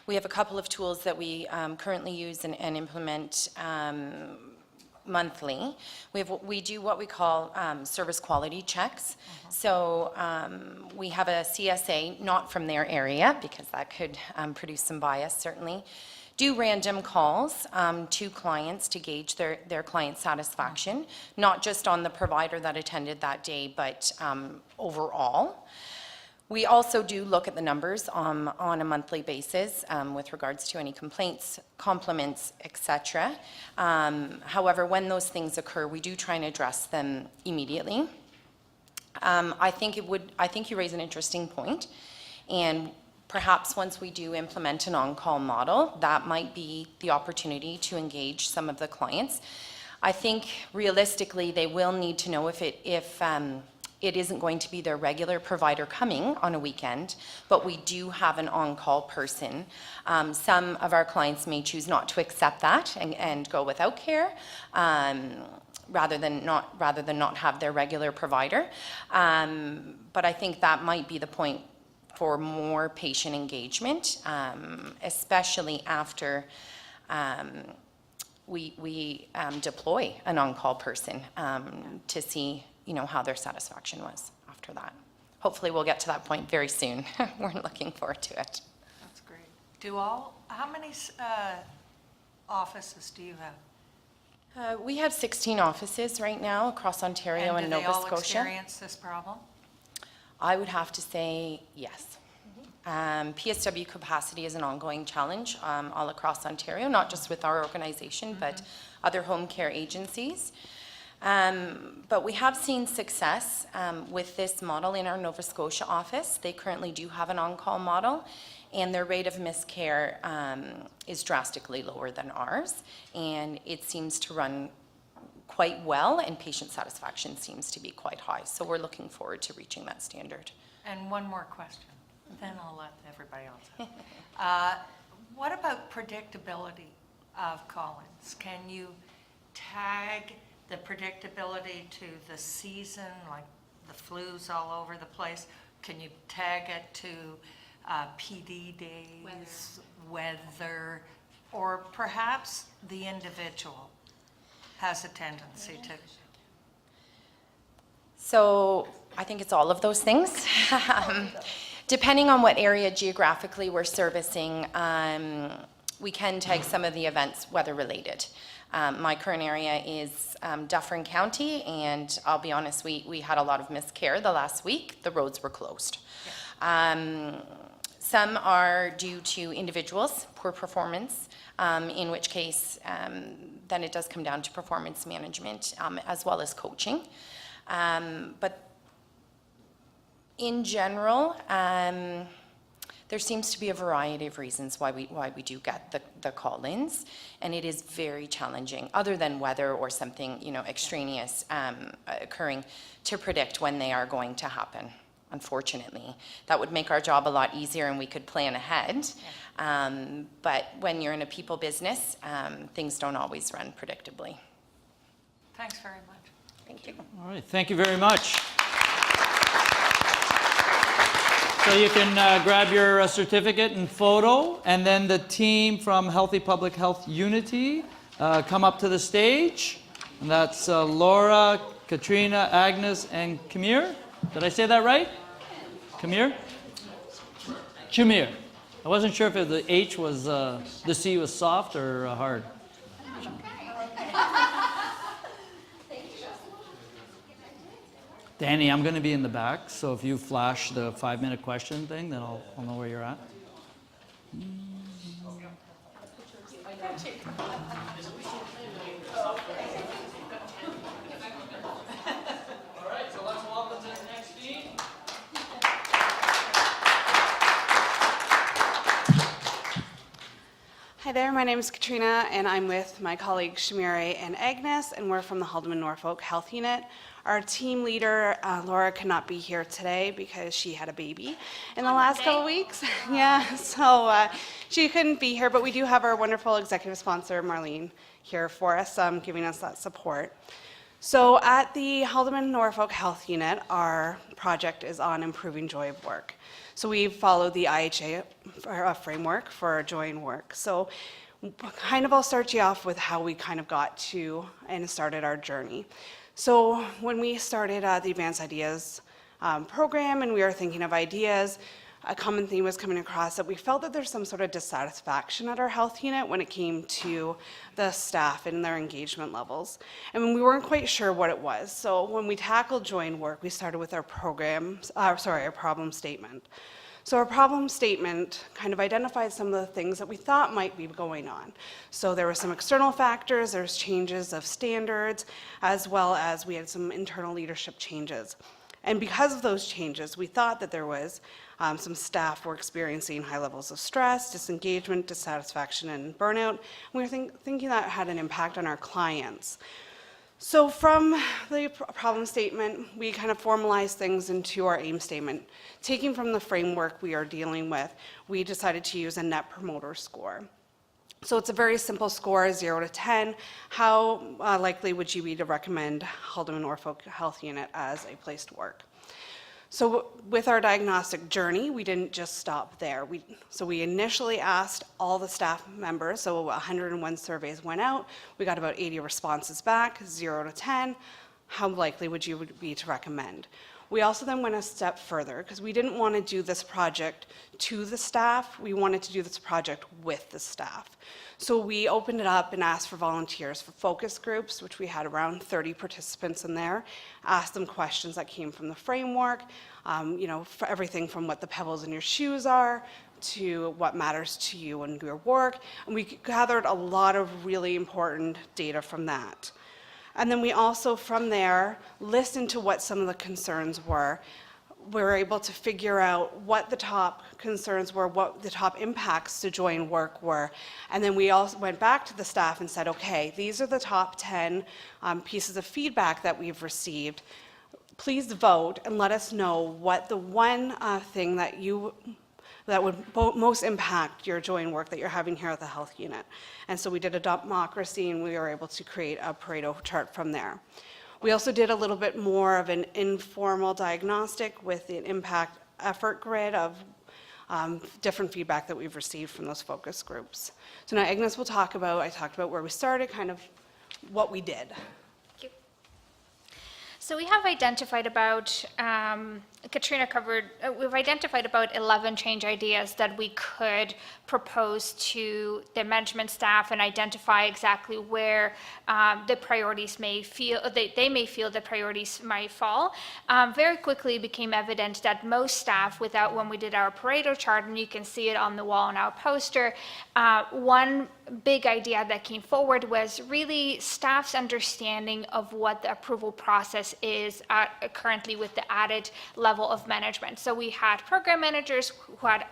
We have a couple of tools that we currently use and implement monthly. We do what we call service quality checks. So we have a CSA, not from their area, because that could produce some bias, certainly. Do random calls to clients to gauge their client satisfaction, not just on the provider that attended that day, but overall. We also do look at the numbers on a monthly basis with regards to any complaints, compliments, etc. However, when those things occur, we do try and address them immediately. I think you raise an interesting point, and perhaps once we do implement an on-call model, that might be the opportunity to engage some of the clients. I think realistically, they will need to know if it isn't going to be their regular provider coming on a weekend, but we do have an on-call person. Some of our clients may choose not to accept that and go without care, rather than not have their regular provider. But I think that might be the point for more patient engagement, especially after we deploy an on-call person to see how their satisfaction was after that. Hopefully we'll get to that point very soon. We're looking forward to it. That's great. How many offices do you have? We have 16 offices right now across Ontario and Nova Scotia. Do they all experience this problem? I would have to say yes. PSW capacity is an ongoing challenge all across Ontario, not just with our organization, but other home care agencies. But we have seen success with this model in our Nova Scotia office. They currently do have an on-call model, and their rate of miscare is drastically lower than ours, and it seems to run quite well, and patient satisfaction seems to be quite high. So we're looking forward to reaching that standard. And one more question, then I'll let everybody else have. What about predictability of call-ins? Can you tag the predictability to the season, like the flu's all over the place? Can you tag it to PD days, weather, or perhaps the individual has a tendency to? So I think it's all of those things. Depending on what area geographically we're servicing, we can tag some of the events weather-related. My current area is Dufferin County, and I'll be honest, we had a lot of miscare the last week. The roads were closed. Some are due to individuals, poor performance, in which case then it does come down to performance management as well as coaching. But in general, there seems to be a variety of reasons why we do get the call-ins, and it is very challenging, other than weather or something extraneous occurring, to predict when they are going to happen. Unfortunately, that would make our job a lot easier, and we could plan ahead. But when you're in a people business, things don't always run predictably. Thanks very much. Thank you. All right, thank you very much. So you can grab your certificate and photo, and then the team from Healthy Public Health Unity come up to the stage. And that's Laura, Katrina, Agnes, and Kamir. Did I say that right? Kamir? Chamir. I wasn't sure if the H was, the C was soft or hard. Danny, I'm going to be in the back, so if you flash the 5-minute question thing, then I'll know where you're at. All right, so let's welcome to the next team. Hi there, my name is Katrina, and I'm with my colleagues Shamire and Agnes, and we're from the Haldeman Norfolk Health Unit. Our team leader, Laura, could not be here today because she had a baby in the last couple weeks. Yeah, so she couldn't be here, but we do have our wonderful executive sponsor, Marlene, here for us, giving us that support. So at the Haldeman Norfolk Health Unit, our project is on improving joy of work. So we follow the IHA framework for joy in work. So kind of I'll start you off with how we kind of got to and started our journey. So when we started the Advanced Ideas program and we were thinking of ideas, a common theme was coming across that we felt that there's some sort of dissatisfaction at our health unit when it came to the staff and their engagement levels. And we weren't quite sure what it was. So when we tackled joy in work, we started with our problem statement. So our problem statement kind of identified some of the things that we thought might be going on. So there were some external factors, there's changes of standards, as well as we had some internal leadership changes. And because of those changes, we thought that there was some staff were experiencing high levels of stress, disengagement, dissatisfaction, and burnout. We were thinking that had an impact on our clients. So from the problem statement, we kind of formalized things into our aim statement. Taking from the framework we are dealing with, we decided to use a Net Promoter Score. So it's a very simple score, 0 to 10. How likely would you be to recommend Haldeman Norfolk Health Unit as a place to work? So with our diagnostic journey, we didn't just stop there. So we initially asked all the staff members, so 101 surveys went out. We got about 80 responses back, 0 to 10. How likely would you be to recommend? We also then went a step further because we didn't want to do this project to the staff. We wanted to do this project with the staff. So we opened it up and asked for volunteers for focus groups, which we had around 30 participants in there, asked them questions that came from the framework, for everything from what the pebbles in your shoes are to what matters to you in your work. And we gathered a lot of really important data from that. And then we also, from there, listened to what some of the concerns were. We were able to figure out what the top concerns were, what the top impacts to joy in work were. And then we also went back to the staff and said, okay, these are the top 10 pieces of feedback that we've received. Please vote and let us know what the one thing that would most impact your joy in work that you're having here at the health unit. And so we did a democracy and we were able to create a Pareto chart from there. We also did a little bit more of an informal diagnostic with an impact effort grid of different feedback that we've received from those focus groups. So now Agnes will talk about, I talked about where we started, kind of what we did. So we have identified about, Katrina covered, we've identified about 11 change ideas that we could propose to the management staff and identify exactly where the priorities may feel, they may feel the priorities might fall. Very quickly it became evident that most staff, when we did our Pareto chart, and you can see it on the wall in our poster, one big idea that came forward was really staff's understanding of what the approval process is currently with the added level of management. So we had program managers who had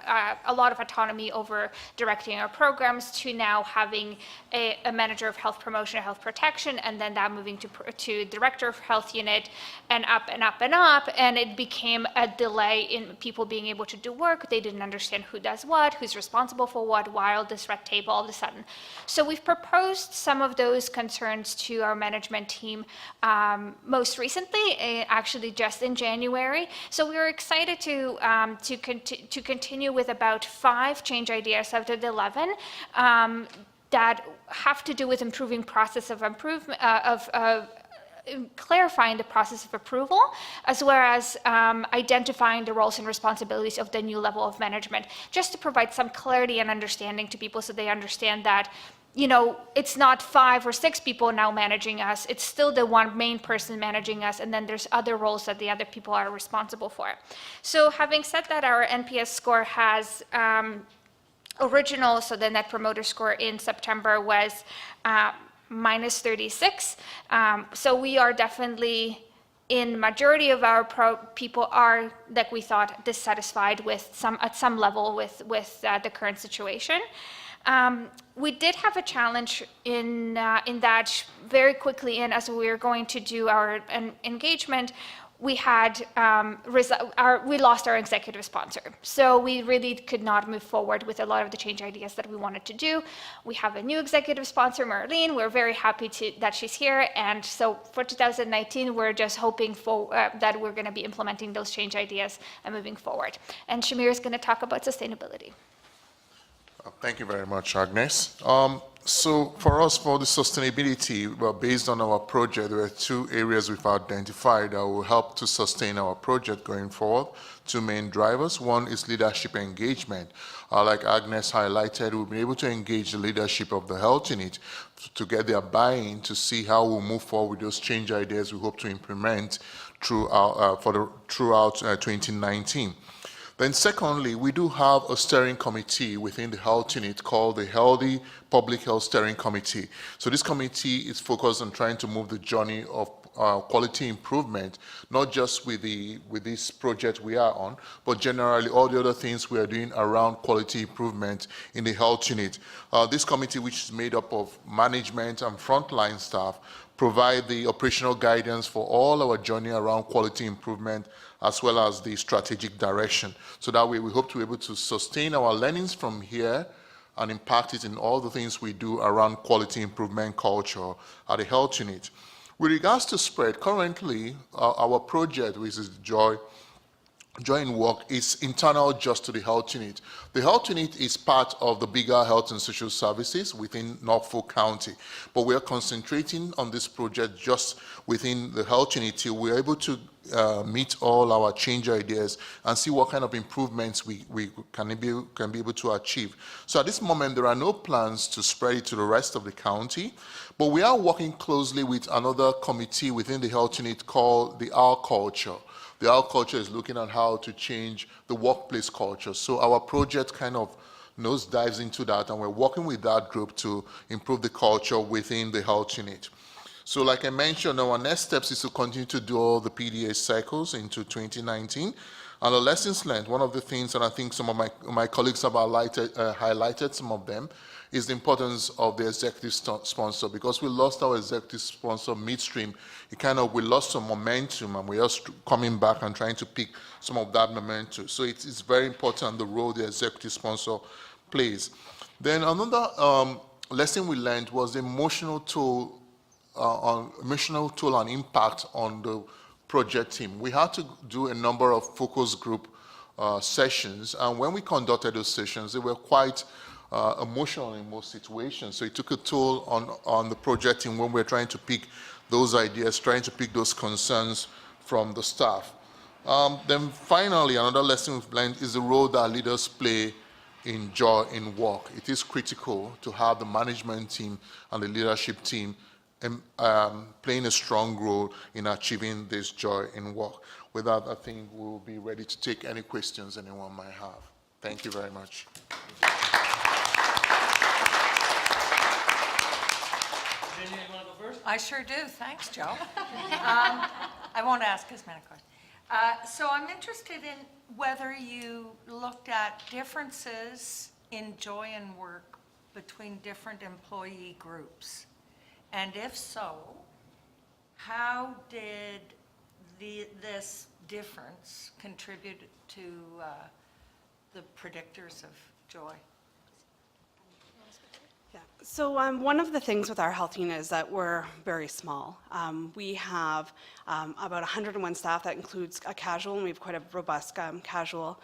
a lot of autonomy over directing our programs to now having a manager of health promotion or health protection, and then that moving to director of health unit, and up and up and up, and it became a delay in people being able to do work. They didn't understand who does what, who's responsible for what, while this red tape all of a sudden. So we've proposed some of those concerns to our management team most recently, actually just in January. So we were excited to continue with about 5 change ideas out of the 11 that have to do with improving process of improvement clarifying the process of approval, as well as identifying the roles and responsibilities of the new level of management, just to provide some clarity and understanding to people so they understand that, it's not 5 or 6 people now managing us. It's still the one main person managing us, and then there's other roles that the other people are responsible for. So having said that, our NPS score has so the Net Promoter Score in September was minus 36. So we are definitely, in majority of our people are, that we thought, dissatisfied with at some level with the current situation. We did have a challenge in that very quickly, and as we were going to do our engagement, we had we lost our executive sponsor. So we really could not move forward with a lot of the change ideas that we wanted to do. We have a new executive sponsor, Marlene. We're very happy that she's here. And so for 2019, we're just hoping that we're going to be implementing those change ideas and moving forward. And Shamir is going to talk about sustainability. Thank you very much, Agnes. So for us, for the sustainability, well, based on our project, there are 2 areas we've identified that will help to sustain our project going forward. 2 main drivers. One is leadership engagement. Like Agnes highlighted, we'll be able to engage the leadership of the health unit to get their buy-in to see how we'll move forward with those change ideas we hope to implement throughout 2019. Then secondly, we do have a steering committee within the health unit called the Healthy Public Health Steering Committee. So this committee is focused on trying to move the journey of quality improvement, not just with this project we are on, but generally all the other things we are doing around quality improvement in the health unit. This committee, which is made up of management and frontline staff, provide the operational guidance for all our journey around quality improvement, as well as the strategic direction. So that way we hope to be able to sustain our learnings from here and impact it in all the things we do around quality improvement culture at the health unit. With regards to spread, currently our project, which is Joy in Work, is internal just to the health unit. The health unit is part of the bigger health and social services within Norfolk County, but we are concentrating on this project just within the health unit till we're able to meet all our change ideas and see what kind of improvements we can be able to achieve. So at this moment, there are no plans to spread it to the rest of the county, but we are working closely with another committee within the health unit called the R Culture. The R Culture is looking at how to change the workplace culture. So our project kind of dives into that, and we're working with that group to improve the culture within the health unit. So like I mentioned, our next steps is to continue to do all the PDA cycles into 2019. And the lessons learned, one of the things, and I think some of my colleagues have highlighted some of them, is the importance of the executive sponsor. Because we lost our executive sponsor midstream, we lost some momentum, and we're just coming back and trying to pick some of that momentum. So it's very important the role the executive sponsor plays. Then another lesson we learned was the emotional toll and impact on the project team. We had to do a number of focus group sessions, and when we conducted those sessions, they were quite emotional in most situations. So it took a toll on the project team when we're trying to pick those ideas, trying to pick those concerns from the staff. Then finally, another lesson we've learned is the role that leaders play in Joy in Work. It is critical to have the management team and the leadership team playing a strong role in achieving this Joy in Work. With that, I think we'll be ready to take any questions anyone might have. Thank you very much. Virginia, you want to go first? I sure do. Thanks, Joe. I won't ask as many questions. So I'm interested in whether you looked at differences in Joy and Work between different employee groups. And if so, how did this difference contribute to the predictors of joy? Yeah. So one of the things with our health unit is that we're very small. We have about 101 staff. That includes a casual, and we have quite a robust casual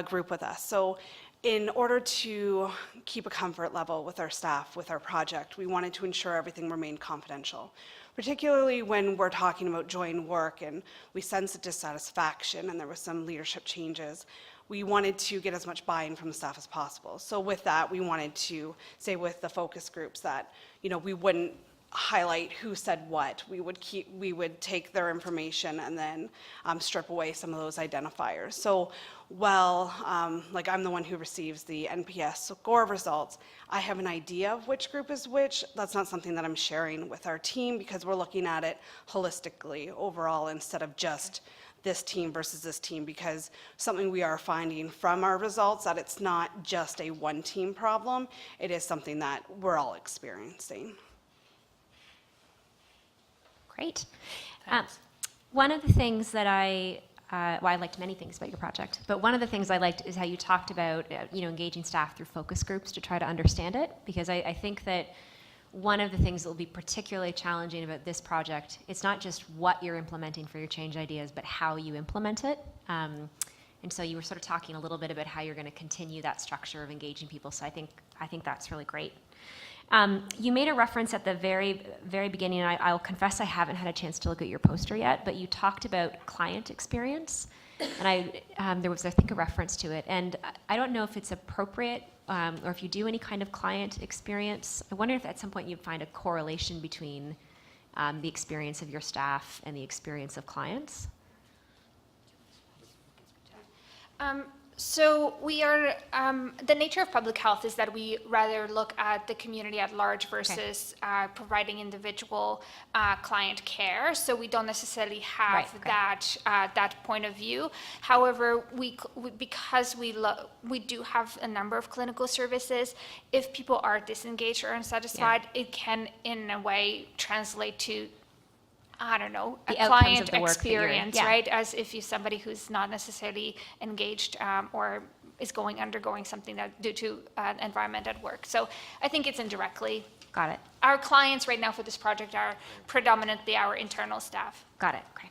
group with us. So in order to keep a comfort level with our staff, with our project, we wanted to ensure everything remained confidential, particularly when we're talking about Joy in Work and we sensed a dissatisfaction and there were some leadership changes. We wanted to get as much buy-in from the staff as possible. So with that, we wanted to say with the focus groups that, we wouldn't highlight who said what. We would take their information and then strip away some of those identifiers. So like I'm the one who receives the NPS score results, I have an idea of which group is which. That's not something that I'm sharing with our team because we're looking at it holistically overall instead of just this team versus this team, because something we are finding from our results that it's not just a one-team problem, it is something that we're all experiencing. Great. One of the things that well, I liked many things about your project, but one of the things I liked is how you talked about, engaging staff through focus groups to try to understand it, because I think that one of the things that will be particularly challenging about this project, it's not just what you're implementing for your change ideas, but how you implement it. And so you were sort of talking a little bit about how you're going to continue that structure of engaging people. So I think that's really great. You made a reference at the very, very beginning, and I'll confess I haven't had a chance to look at your poster yet, but you talked about client experience, and there was, I think, a reference to it. And I don't know if it's appropriate, or if you do any kind of client experience. I wonder if at some point you'd find a correlation between the experience of your staff and the experience of clients. So we are, the nature of public health is that we rather look at the community at large versus providing individual client care. So we don't necessarily have that point of view. However, because we do have a number of clinical services, if people are disengaged or unsatisfied, it can in a way translate to, I don't know, a client experience, right? As if you're somebody who's not necessarily engaged or is undergoing something that due to environment at work. So I think it's indirectly. Got it. Our clients right now for this project are predominantly our internal staff. Got it. Okay.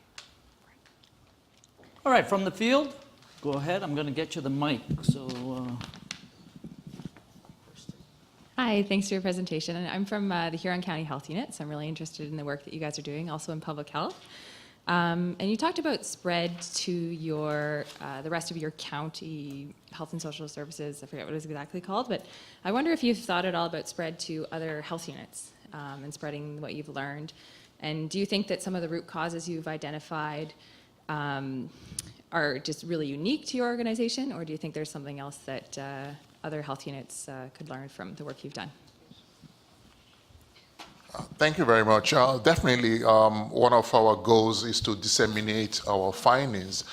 All right, from the field, go ahead. I'm going to get you the mic. So. Hi, thanks for your presentation. I'm from the Huron County Health Unit, so I'm really interested in the work that you guys are doing, also in public health. And you talked about spread to your the rest of your county health and social services. I forget what it was exactly called, but I wonder if you've thought at all about spread to other health units and spreading what you've learned. And do you think that some of the root causes you've identified are just really unique to your organization, or do you think there's something else that other health units could learn from the work you've done? Thank you very much. Definitely, one of our goals is to disseminate our findings.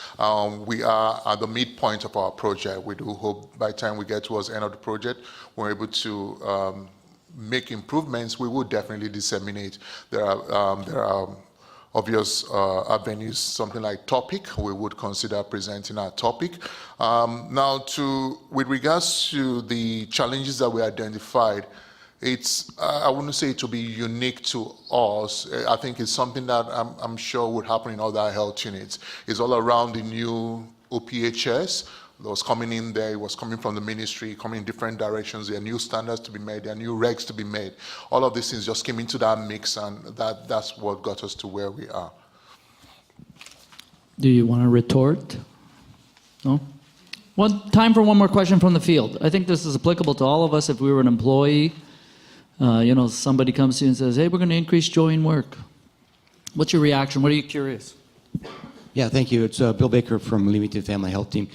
We are at the midpoint of our project. We do hope by the time we get towards the end of the project, we're able to make improvements. We will definitely disseminate. There are obvious avenues, something like topic. We would consider presenting our topic. Now, with regards to the challenges that we identified, I wouldn't say it will be unique to us. I think it's something that I'm sure would happen in other health units. It's all around the new OPHS that was coming in there. It was coming from the ministry, coming in different directions. There are new standards to be made. There are new regs to be made. All of these things just came into that mix, and that's what got us to where we are. Do you want to retort? No? Time for one more question from the field. I think this is applicable to all of us if we were an employee. Somebody comes to you and says, hey, we're going to increase joy in work. What's your reaction? What are you curious? Yeah, thank you. It's Bill Baker from Leamington Family Health Team.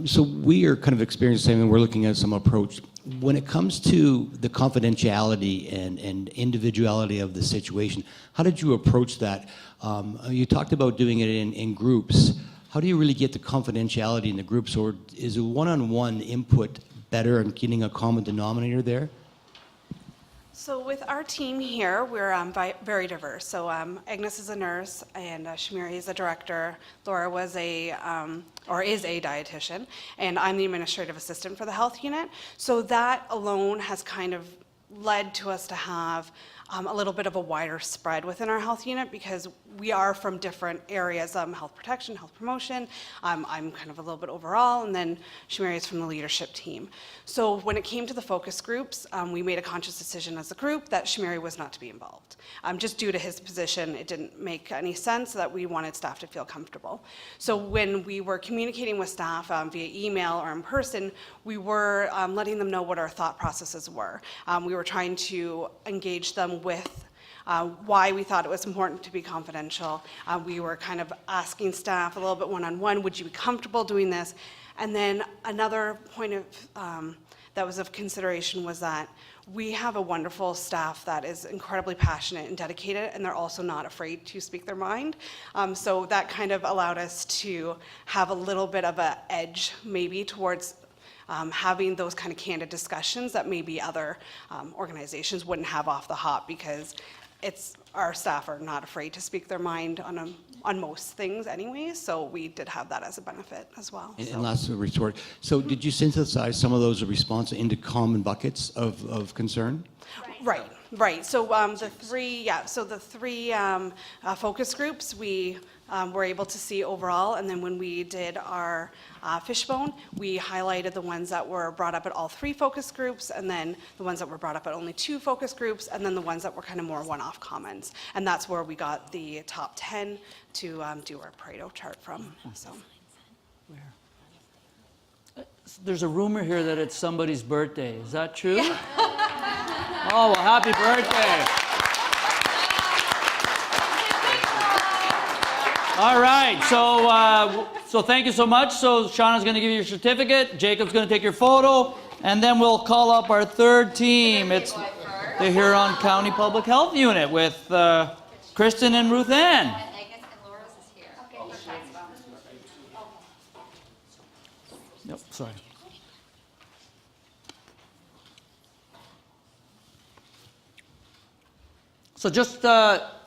So we are kind of experiencing the same, and we're looking at some approach. When it comes to the confidentiality and individuality of the situation, how did you approach that? You talked about doing it in groups. How do you really get the confidentiality in the groups, or is a one-on-one input better and getting a common denominator there? So with our team here, we're very diverse. So Agnes is a nurse, and Shamiri is a director. Laura was is a dietitian, and I'm the administrative assistant for the health unit. So that alone has kind of led to us to have a little bit of a wider spread within our health unit, because we are from different areas, health protection, health promotion. I'm kind of a little bit overall, and then Shamiri is from the leadership team. So when it came to the focus groups, we made a conscious decision as a group that Shamiri was not to be involved. Just due to his position, it didn't make any sense that we wanted staff to feel comfortable. So when we were communicating with staff via email or in person, we were letting them know what our thought processes were. We were trying to engage them with why we thought it was important to be confidential. We were kind of asking staff a little bit one-on-one, would you be comfortable doing this? And then another point of that was of consideration was that we have a wonderful staff that is incredibly passionate and dedicated, and they're also not afraid to speak their mind. So that kind of allowed us to have a little bit of an edge maybe towards having those kind of candid discussions that maybe other organizations wouldn't have off the hop, because our staff are not afraid to speak their mind on most things anyway, so we did have that as a benefit as well. And last retort, so did you synthesize some of those responses into common buckets of concern? Right. So the three focus groups we were able to see overall, and then when we did our fishbone, we highlighted the ones that were brought up at all three focus groups, and then the ones that were brought up at only two focus groups, and then the ones that were kind of more one-off comments. And that's where we got the top 10 to do our Pareto chart from. So. There's a rumor here that it's somebody's birthday. Is that true? Oh, well, happy birthday. All right, so thank you so much. So Shauna's going to give you your certificate, Jacob's going to take your photo, and then we'll call up our third team. It's the Huron County Public Health Unit with Kristen and Ruth Ann. Nope, sorry. So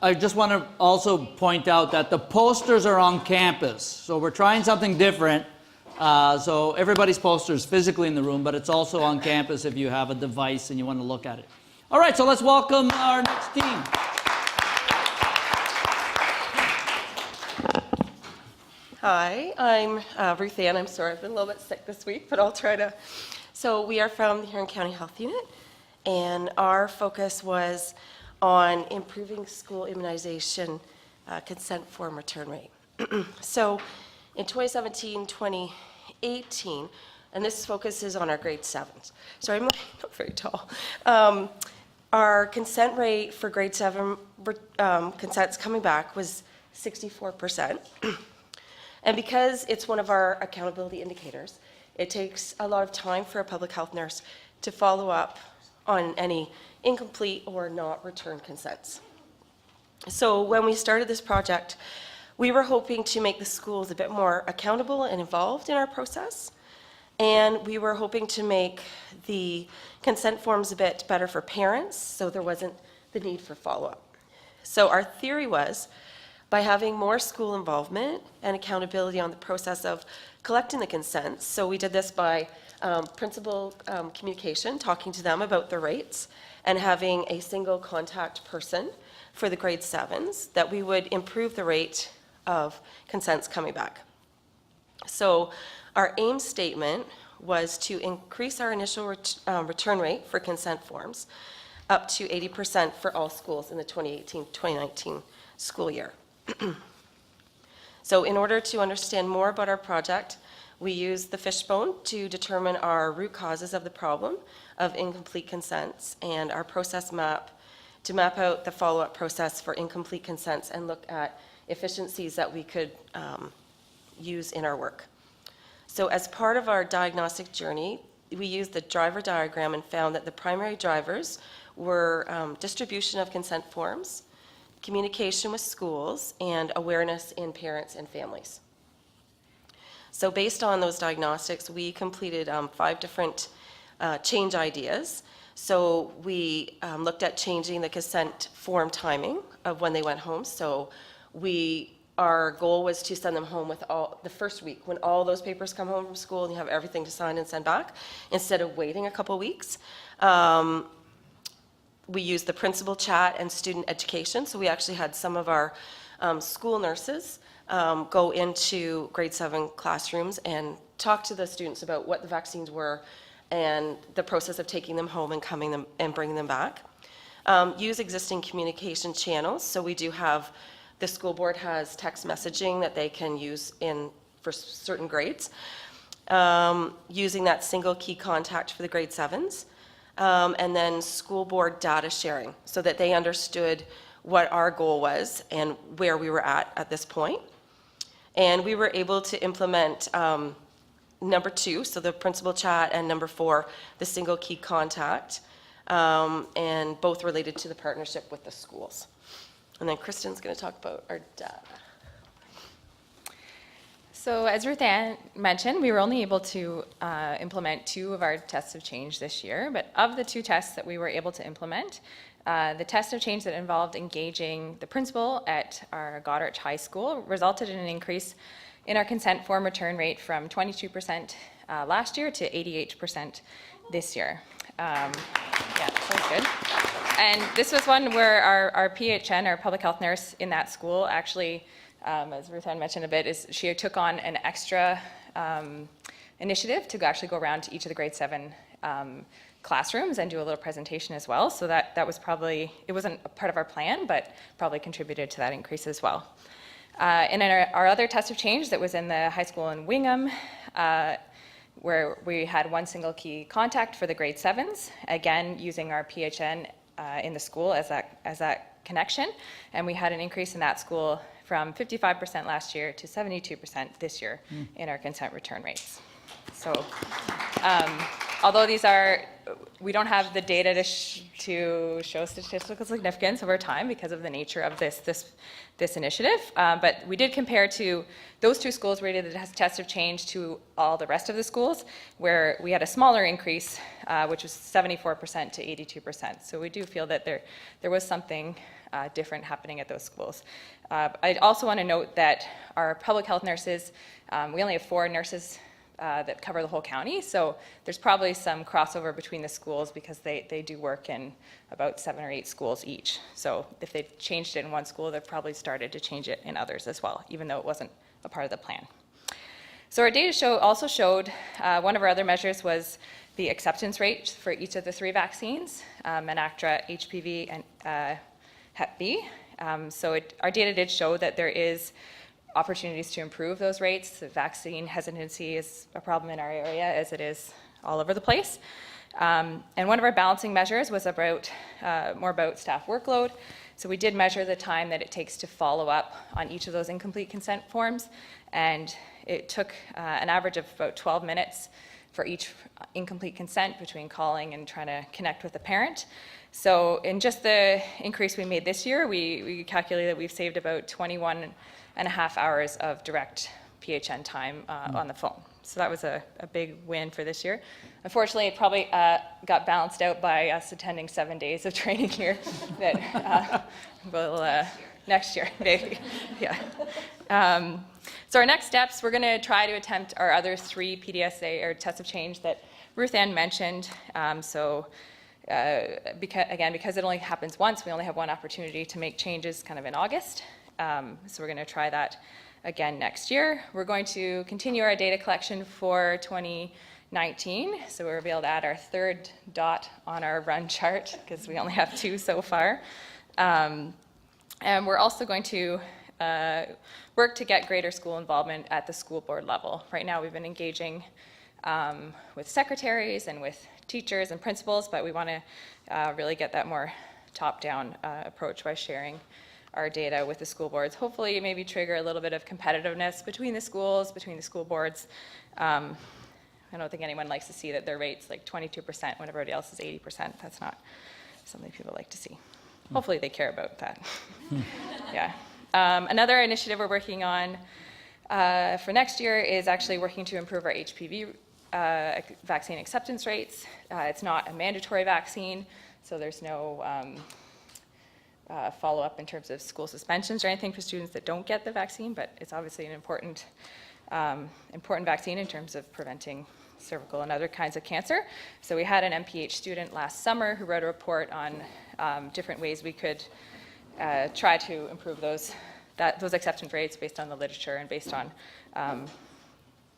I just want to also point out that the posters are on campus. So we're trying something different. So everybody's poster is physically in the room, but it's also on campus if you have a device and you want to look at it. All right, so let's welcome our next team. Hi, I'm Ruth Ann. I'm sorry, I've been a little bit sick this week, but I'll try to. So we are from the Huron County Health Unit, and our focus was on improving school immunization consent form return rate. So in 2017, 2018, and this focuses on our grade 7s. Sorry, I'm not very tall. Our consent rate for grade 7 consents coming back was 64%. And because it's one of our accountability indicators, it takes a lot of time for a public health nurse to follow up on any incomplete or not returned consents. So when we started this project, we were hoping to make the schools a bit more accountable and involved in our process. And we were hoping to make the consent forms a bit better for parents, so there wasn't the need for follow-up. So our theory was, by having more school involvement and accountability on the process of collecting the consents, so we did this by principal communication, talking to them about the rates, and having a single contact person for the grade 7s, that we would improve the rate of consents coming back. So our aim statement was to increase our initial return rate for consent forms up to 80% for all schools in the 2018-2019 school year. So in order to understand more about our project, we used the fishbone to determine our root causes of the problem of incomplete consents, and our process map to map out the follow-up process for incomplete consents and look at efficiencies that we could use in our work. So as part of our diagnostic journey, we used the driver diagram and found that the primary drivers were distribution of consent forms, communication with schools, and awareness in parents and families. So based on those diagnostics, we completed 5 different change ideas. So we looked at changing the consent form timing of when they went home. So our goal was to send them home with the first week, when all those papers come home from school and you have everything to sign and send back, instead of waiting a couple weeks. We used the principal chat and student education. So we actually had some of our school nurses go into grade 7 classrooms and talk to the students about what the vaccines were and the process of taking them home and bringing them back. Use existing communication channels. So we do have, the school board has text messaging that they can use for certain grades. Using that single key contact for the grade 7s. And then school board data sharing, so that they understood what our goal was and where we were at this point. And we were able to implement number 2, so the principal chat, and number 4, the single key contact, and both related to the partnership with the schools. And then Kristen's going to talk about our data. So as Ruth Ann mentioned, we were only able to implement 2 of our tests of change this year, but of the 2 tests that we were able to implement, the test of change that involved engaging the principal at our Goddard High School resulted in an increase in our consent form return rate from 22% last year to 88% this year. Yeah, so it's good. And this was one where our PHN, our public health nurse in that school, actually, as Ruth Ann mentioned a bit, is she took on an extra initiative to actually go around to each of the grade 7 classrooms and do a little presentation as well. So that was probably, it wasn't a part of our plan, but probably contributed to that increase as well. And in our other test of change that was in the high school in Wingham, where we had 1 single key contact for the grade 7s, again using our PHN in the school as that connection, and we had an increase in that school from 55% last year to 72% this year in our consent return rates. So although these are, we don't have the data to show statistical significance over time because of the nature of this initiative, but we did compare to those 2 schools where we did the test of change to all the rest of the schools, where we had a smaller increase, which was 74% to 82%. So we do feel that there was something different happening at those schools. I also want to note that our public health nurses, we only have 4 nurses that cover the whole county, so there's probably some crossover between the schools because they do work in about 7 or 8 schools each. So if they changed it in one school, they've probably started to change it in others as well, even though it wasn't a part of the plan. So our data also showed, one of our other measures was the acceptance rate for each of the 3 vaccines, Menactra, HPV, and Hep B. So our data did show that there is opportunities to improve those rates. The vaccine hesitancy is a problem in our area, as it is all over the place. And one of our balancing measures was more about staff workload. So we did measure the time that it takes to follow up on each of those incomplete consent forms, and it took an average of about 12 minutes for each incomplete consent between calling and trying to connect with the parent. So in just the increase we made this year, we calculated that we've saved about 21.5 hours of direct PHN time on the phone. So that was a big win for this year. Unfortunately, it probably got balanced out by us attending 7 days of training here that will next year, maybe. Yeah. So our next steps, we're going to try to attempt our other 3 PDSA or tests of change that Ruth Ann mentioned. Because it only happens once, we only have 1 opportunity to make changes kind of in August. So we're going to try that again next year. We're going to continue our data collection for 2019. So we'll be able to add our 3rd dot on our run chart because we only have 2 so far. And we're also going to work to get greater school involvement at the school board level. Right now we've been engaging with secretaries and with teachers and principals, but we want to really get that more top-down approach by sharing our data with the school boards. Hopefully maybe trigger a little bit of competitiveness between the schools, between the school boards. I don't think anyone likes to see that their rate's like 22% when everybody else is 80%. That's not something people like to see. Hopefully they care about that. Yeah. Another initiative we're working on for next year is actually working to improve our HPV vaccine acceptance rates. It's not a mandatory vaccine, so there's no follow-up in terms of school suspensions or anything for students that don't get the vaccine, but it's obviously an important vaccine in terms of preventing cervical and other kinds of cancer. So we had an MPH student last summer who wrote a report on different ways we could try to improve those acceptance rates based on the literature and based on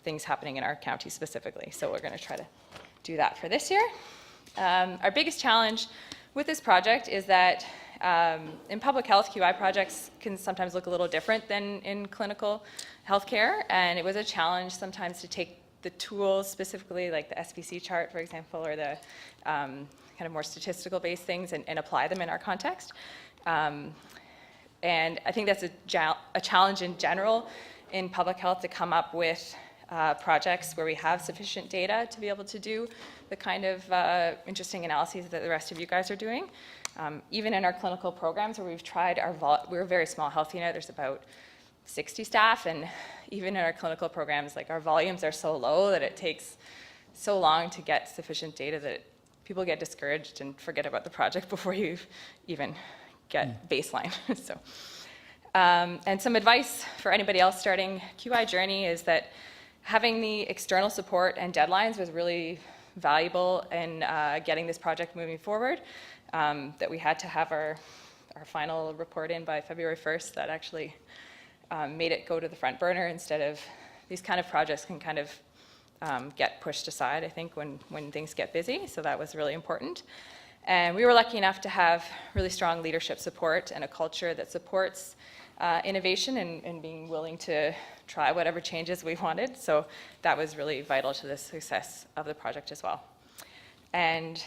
things happening in our county specifically. So we're going to try to do that for this year. Our biggest challenge with this project is that in public health, QI projects can sometimes look a little different than in clinical healthcare, and it was a challenge sometimes to take the tools, specifically like the SVC chart, for example, or the kind of more statistical based things and apply them in our context. And I think that's a challenge in general in public health to come up with projects where we have sufficient data to be able to do the kind of interesting analyses that the rest of you guys are doing. Even in our clinical programs where we've tried we're a very small health unit, there's about 60 staff, and even in our clinical programs, like our volumes are so low that it takes so long to get sufficient data that people get discouraged and forget about the project before you even get baseline. So, and some advice for anybody else starting QI journey is that having the external support and deadlines was really valuable in getting this project moving forward. That we had to have our final report in by February 1st. That actually made it go to the front burner instead of these kind of projects can kind of get pushed aside, I think, when things get busy. So that was really important. And we were lucky enough to have really strong leadership support and a culture that supports innovation and being willing to try whatever changes we wanted. So that was really vital to the success of the project as well. And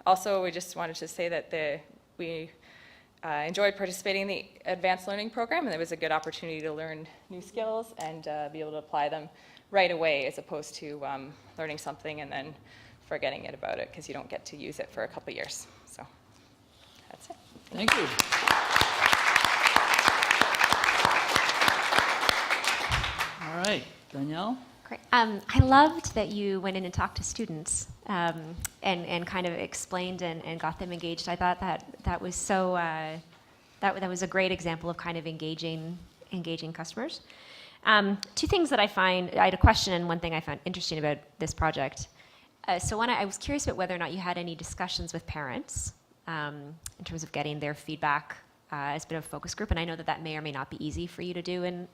also, we just wanted to say that we enjoyed participating in the advanced learning program, and it was a good opportunity to learn new skills and be able to apply them right away, as opposed to learning something and then forgetting about it because you don't get to use it for a couple years. So that's it. Thank you. All right, Danielle? Great. I loved that you went in and talked to students and kind of explained and got them engaged. I thought that was so, that was a great example of kind of engaging customers. Two things that I had a question and one thing I found interesting about this project. So one, I was curious about whether or not you had any discussions with parents in terms of getting their feedback as a bit of a focus group, and I know that may or may not be easy for you to do in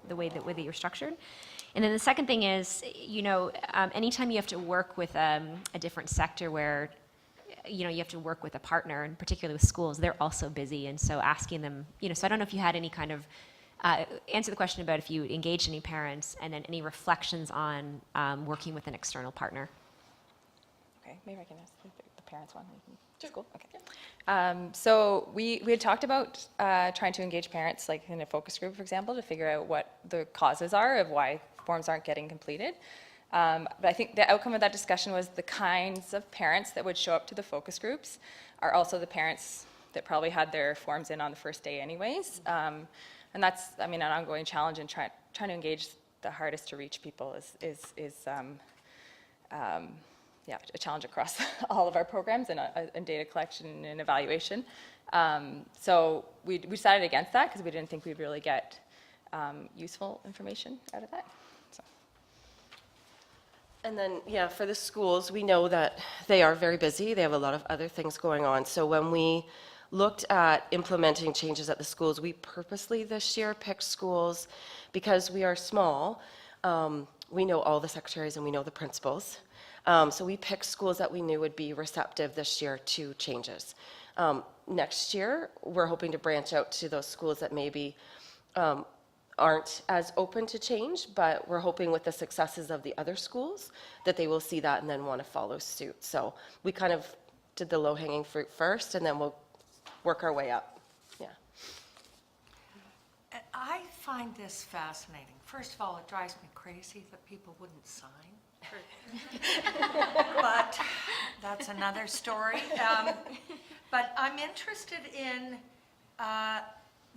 the way that you're structured. And then the second thing is, anytime you have to work with a different sector where, you have to work with a partner, and particularly with schools, they're also busy. And so asking them, so I don't know if you had any kind of, answer the question about if you engaged any parents, and then any reflections on working with an external partner. Okay, maybe I can ask the parents one. School? Okay. So we had talked about trying to engage parents, like in a focus group, for example, to figure out what the causes are of why forms aren't getting completed. But I think the outcome of that discussion was the kinds of parents that would show up to the focus groups are also the parents that probably had their forms in on the first day anyways. And that's, an ongoing challenge in trying to engage the hardest to reach people is a challenge across all of our programs and data collection and evaluation. So we decided against that because we didn't think we'd really get useful information out of that. So. And then, for the schools, we know that they are very busy. They have a lot of other things going on. So when we looked at implementing changes at the schools, we purposely this year picked schools because we are small. We know all the secretaries and we know the principals. So we picked schools that we knew would be receptive this year to changes. Next year, we're hoping to branch out to those schools that maybe aren't as open to change, but we're hoping with the successes of the other schools that they will see that and then want to follow suit. So we kind of did the low-hanging fruit first, and then we'll work our way up. Yeah. I find this fascinating. First of all, it drives me crazy that people wouldn't sign. But that's another story. But I'm interested in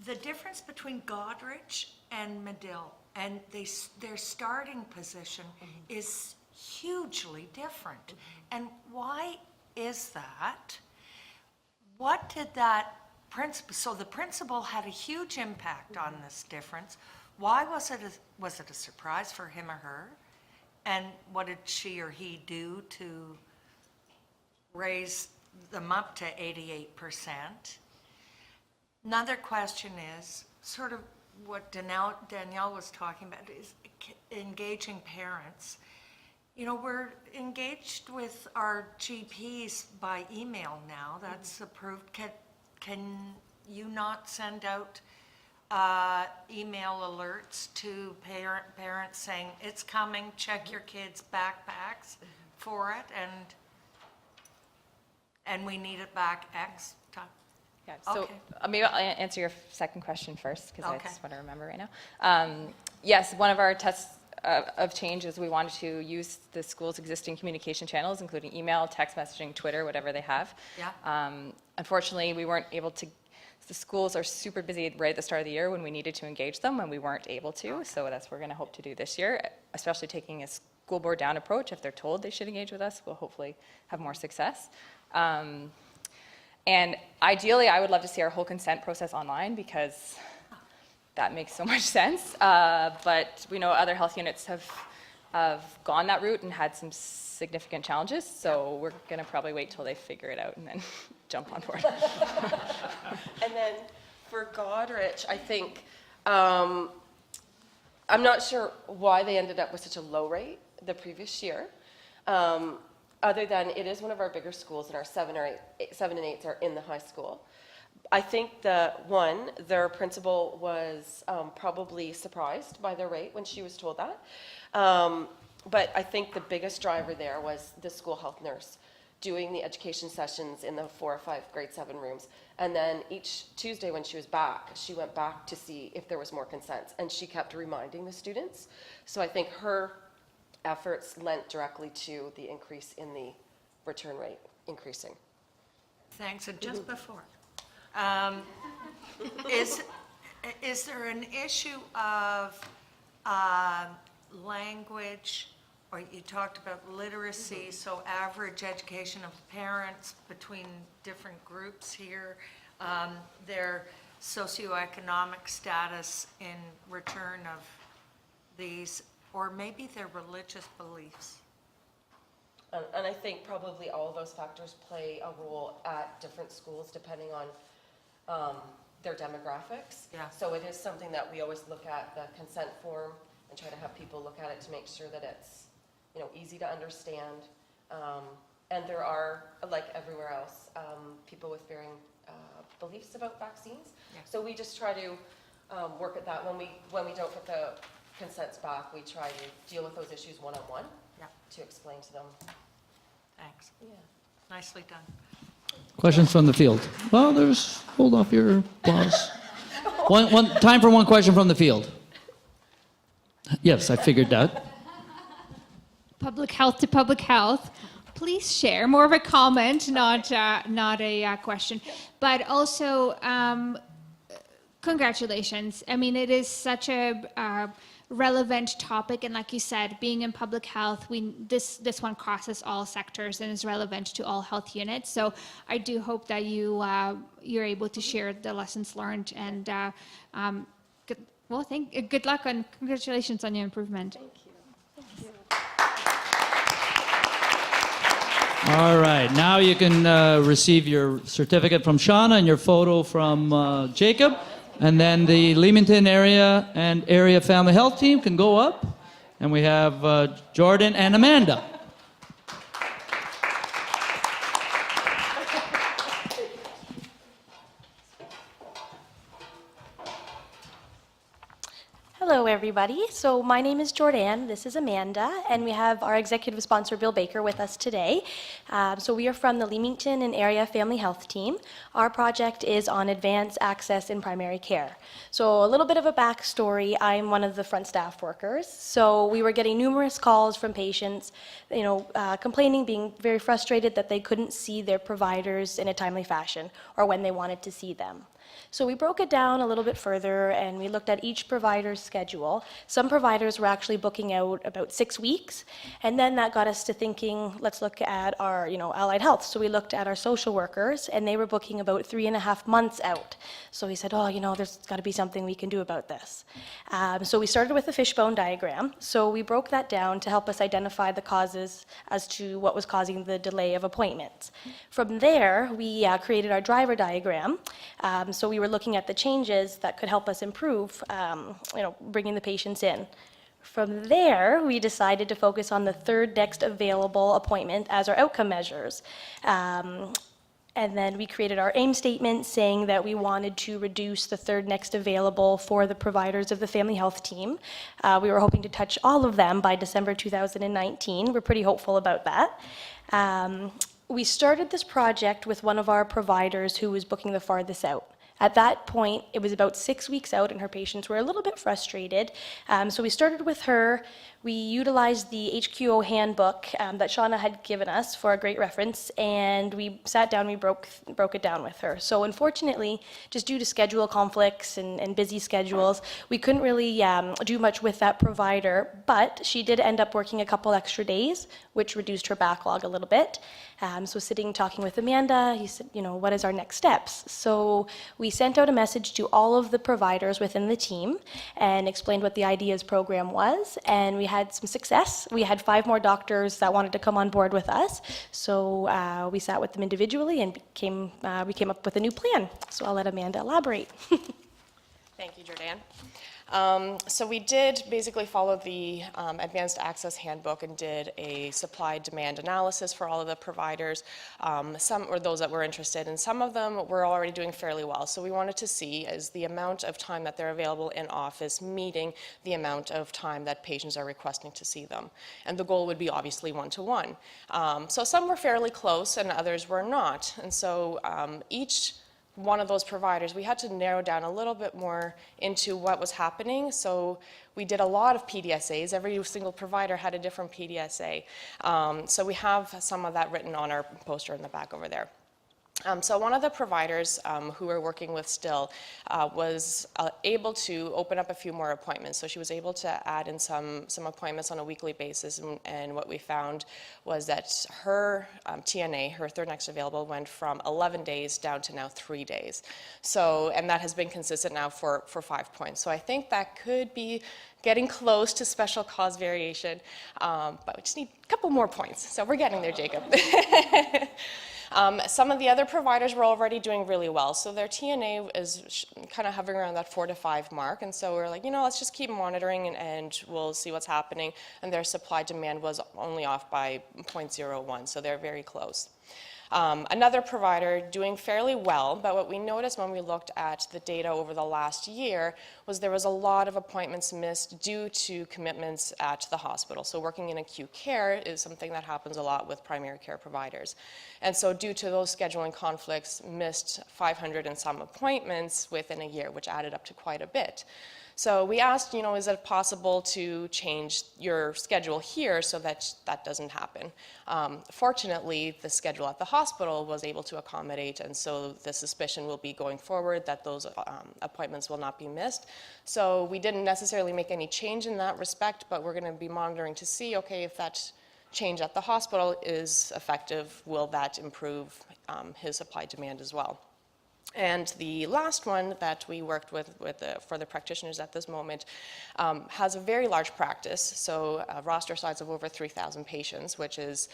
the difference between Goderich and Medill, and their starting position is hugely different. And why is that? What did that principal, so the principal had a huge impact on this difference. Why was it a surprise for him or her? And what did she or he do to raise them up to 88%? Another question is sort of what Danielle was talking about, is engaging parents. We're engaged with our GPs by email now. That's approved. Can you not send out email alerts to parents saying it's coming, check your kids' backpacks for it, and we need it back X time? Yeah, so okay. Maybe I'll answer your second question first because I just want to remember right now. Yes, one of our tests of changes, we wanted to use the school's existing communication channels, including email, text messaging, Twitter, whatever they have. Yeah. Unfortunately, we weren't able to, the schools are super busy right at the start of the year when we needed to engage them, and we weren't able to. So that's what we're going to hope to do this year, especially taking a school board down approach. If they're told they should engage with us, we'll hopefully have more success. And ideally, I would love to see our whole consent process online, because that makes so much sense. But we know other health units have gone that route and had some significant challenges. So we're going to probably wait till they figure it out and then jump on board. And then for Godrich, I think, I'm not sure why they ended up with such a low rate the previous year. Other than it is one of our bigger schools, and our 7 and 8s are in the high school. I think their principal was probably surprised by their rate when she was told that. But I think the biggest driver there was the school health nurse doing the education sessions in the 4 or 5 grade 7 rooms. And then each Tuesday when she was back, she went back to see if there was more consents, and she kept reminding the students. So I think her efforts lent directly to the increase in the return rate increasing. Thanks. And just before, is there an issue of language, or you talked about literacy, so average education of parents between different groups here, their socioeconomic status in return of these, or maybe their religious beliefs? And I think probably all of those factors play a role at different schools depending on their demographics. Yeah. So it is something that we always look at, the consent form, and try to have people look at it to make sure that it's, easy to understand. And there are, like everywhere else, people with varying beliefs about vaccines. Yeah. So we just try to work at that. When we don't get the consents back, we try to deal with those issues one-on-one. Yeah. To explain to them. Thanks. Yeah. Nicely done. Questions from the field? Well, hold off your applause. Time for one question from the field. Yes, I figured that. Public health to public health. Please share, more of a comment, not a question, but also congratulations. I mean, it is such a relevant topic, and like you said, being in public health, this one crosses all sectors and is relevant to all health units. So I do hope that you're able to share the lessons learned, and good luck and congratulations on your improvement. Thank you. Thank you. All right, now you can receive your certificate from Shauna and your photo from Jacob. And then the Leamington area and area family health team can go up. And we have Jordan and Amanda. Hello, everybody. So my name is Jordan. This is Amanda, and we have our executive sponsor, Bill Baker, with us today. So we are from the Leamington and Area Family Health Team. Our project is on advanced access in primary care. So a little bit of a backstory. I'm one of the front staff workers. So we were getting numerous calls from patients, complaining, being very frustrated that they couldn't see their providers in a timely fashion or when they wanted to see them. So we broke it down a little bit further, and we looked at each provider's schedule. Some providers were actually booking out about 6 weeks, and then that got us to thinking, let's look at our, allied health. So we looked at our social workers, and they were booking about 3.5 months out. So we said, there's got to be something we can do about this. So we started with a fishbone diagram. So we broke that down to help us identify the causes as to what was causing the delay of appointments. From there, we created our driver diagram. So we were looking at the changes that could help us improve, bringing the patients in. From there, we decided to focus on the third next available appointment as our outcome measures. And then we created our aim statement saying that we wanted to reduce the third next available for the providers of the family health team. We were hoping to touch all of them by December 2019. We're pretty hopeful about that. We started this project with one of our providers who was booking the farthest out. At that point, it was about 6 weeks out, and her patients were a little bit frustrated. So we started with her. We utilized the HQO handbook that Shauna had given us for a great reference, and we sat down, we broke it down with her. So unfortunately, just due to schedule conflicts and busy schedules, we couldn't really do much with that provider, but she did end up working a couple extra days, which reduced her backlog a little bit. So sitting, talking with Amanda, he said, what is our next steps? So we sent out a message to all of the providers within the team and explained what the IDEAS program was, and we had some success. We had 5 more doctors that wanted to come on board with us, so we sat with them individually and we came up with a new plan. So I'll let Amanda elaborate. Thank you, Jordan. So we did basically follow the Advanced Access Handbook and did a supply-demand analysis for all of the providers, some or those that were interested, and some of them were already doing fairly well. So we wanted to see is the amount of time that they're available in office meeting the amount of time that patients are requesting to see them. And the goal would be obviously 1-to-1. So some were fairly close and others were not. And so each one of those providers, we had to narrow down a little bit more into what was happening. So we did a lot of PDSAs. Every single provider had a different PDSA. So we have some of that written on our poster in the back over there. So one of the providers who we're working with still was able to open up a few more appointments. So she was able to add in some appointments on a weekly basis, and what we found was that her TNA, her third next available, went from 11 days down to now 3 days. So, and that has been consistent now for 5 points. So I think that could be getting close to special cause variation, but we just need a couple more points. So we're getting there, Jacob. Some of the other providers were already doing really well. So their TNA is kind of hovering around that 4 to 5 mark. And so we're like, let's just keep monitoring and we'll see what's happening. And their supply demand was only off by 0.01. So they're very close. Another provider doing fairly well, but what we noticed when we looked at the data over the last year was there was a lot of appointments missed due to commitments at the hospital. So working in acute care is something that happens a lot with primary care providers. And so due to those scheduling conflicts, missed 500 and some appointments within a year, which added up to quite a bit. So we asked, is it possible to change your schedule here so that that doesn't happen? Fortunately, the schedule at the hospital was able to accommodate, and so the suspicion will be going forward that those appointments will not be missed. So we didn't necessarily make any change in that respect, but we're going to be monitoring to see, okay, if that change at the hospital is effective, will that improve his supply demand as well? And the last one that we worked with for the practitioners at this moment has a very large practice, so a roster size of over 3,000 patients, which is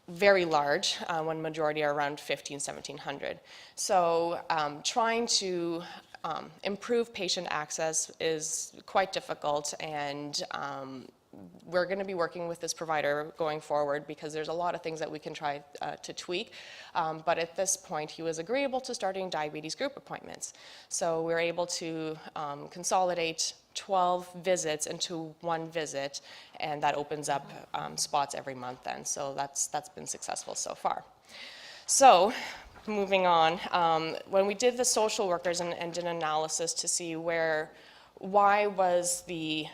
very large when majority are around 1,700. So trying to improve patient access is quite difficult, and we're going to be working with this provider going forward because there's a lot of things that we can try to tweak. But at this point, he was agreeable to starting diabetes group appointments. So we're able to consolidate 12 visits into 1 visit, and that opens up spots every month then. So that's been successful so far. So moving on, when we did the social workers and did an analysis to see why was the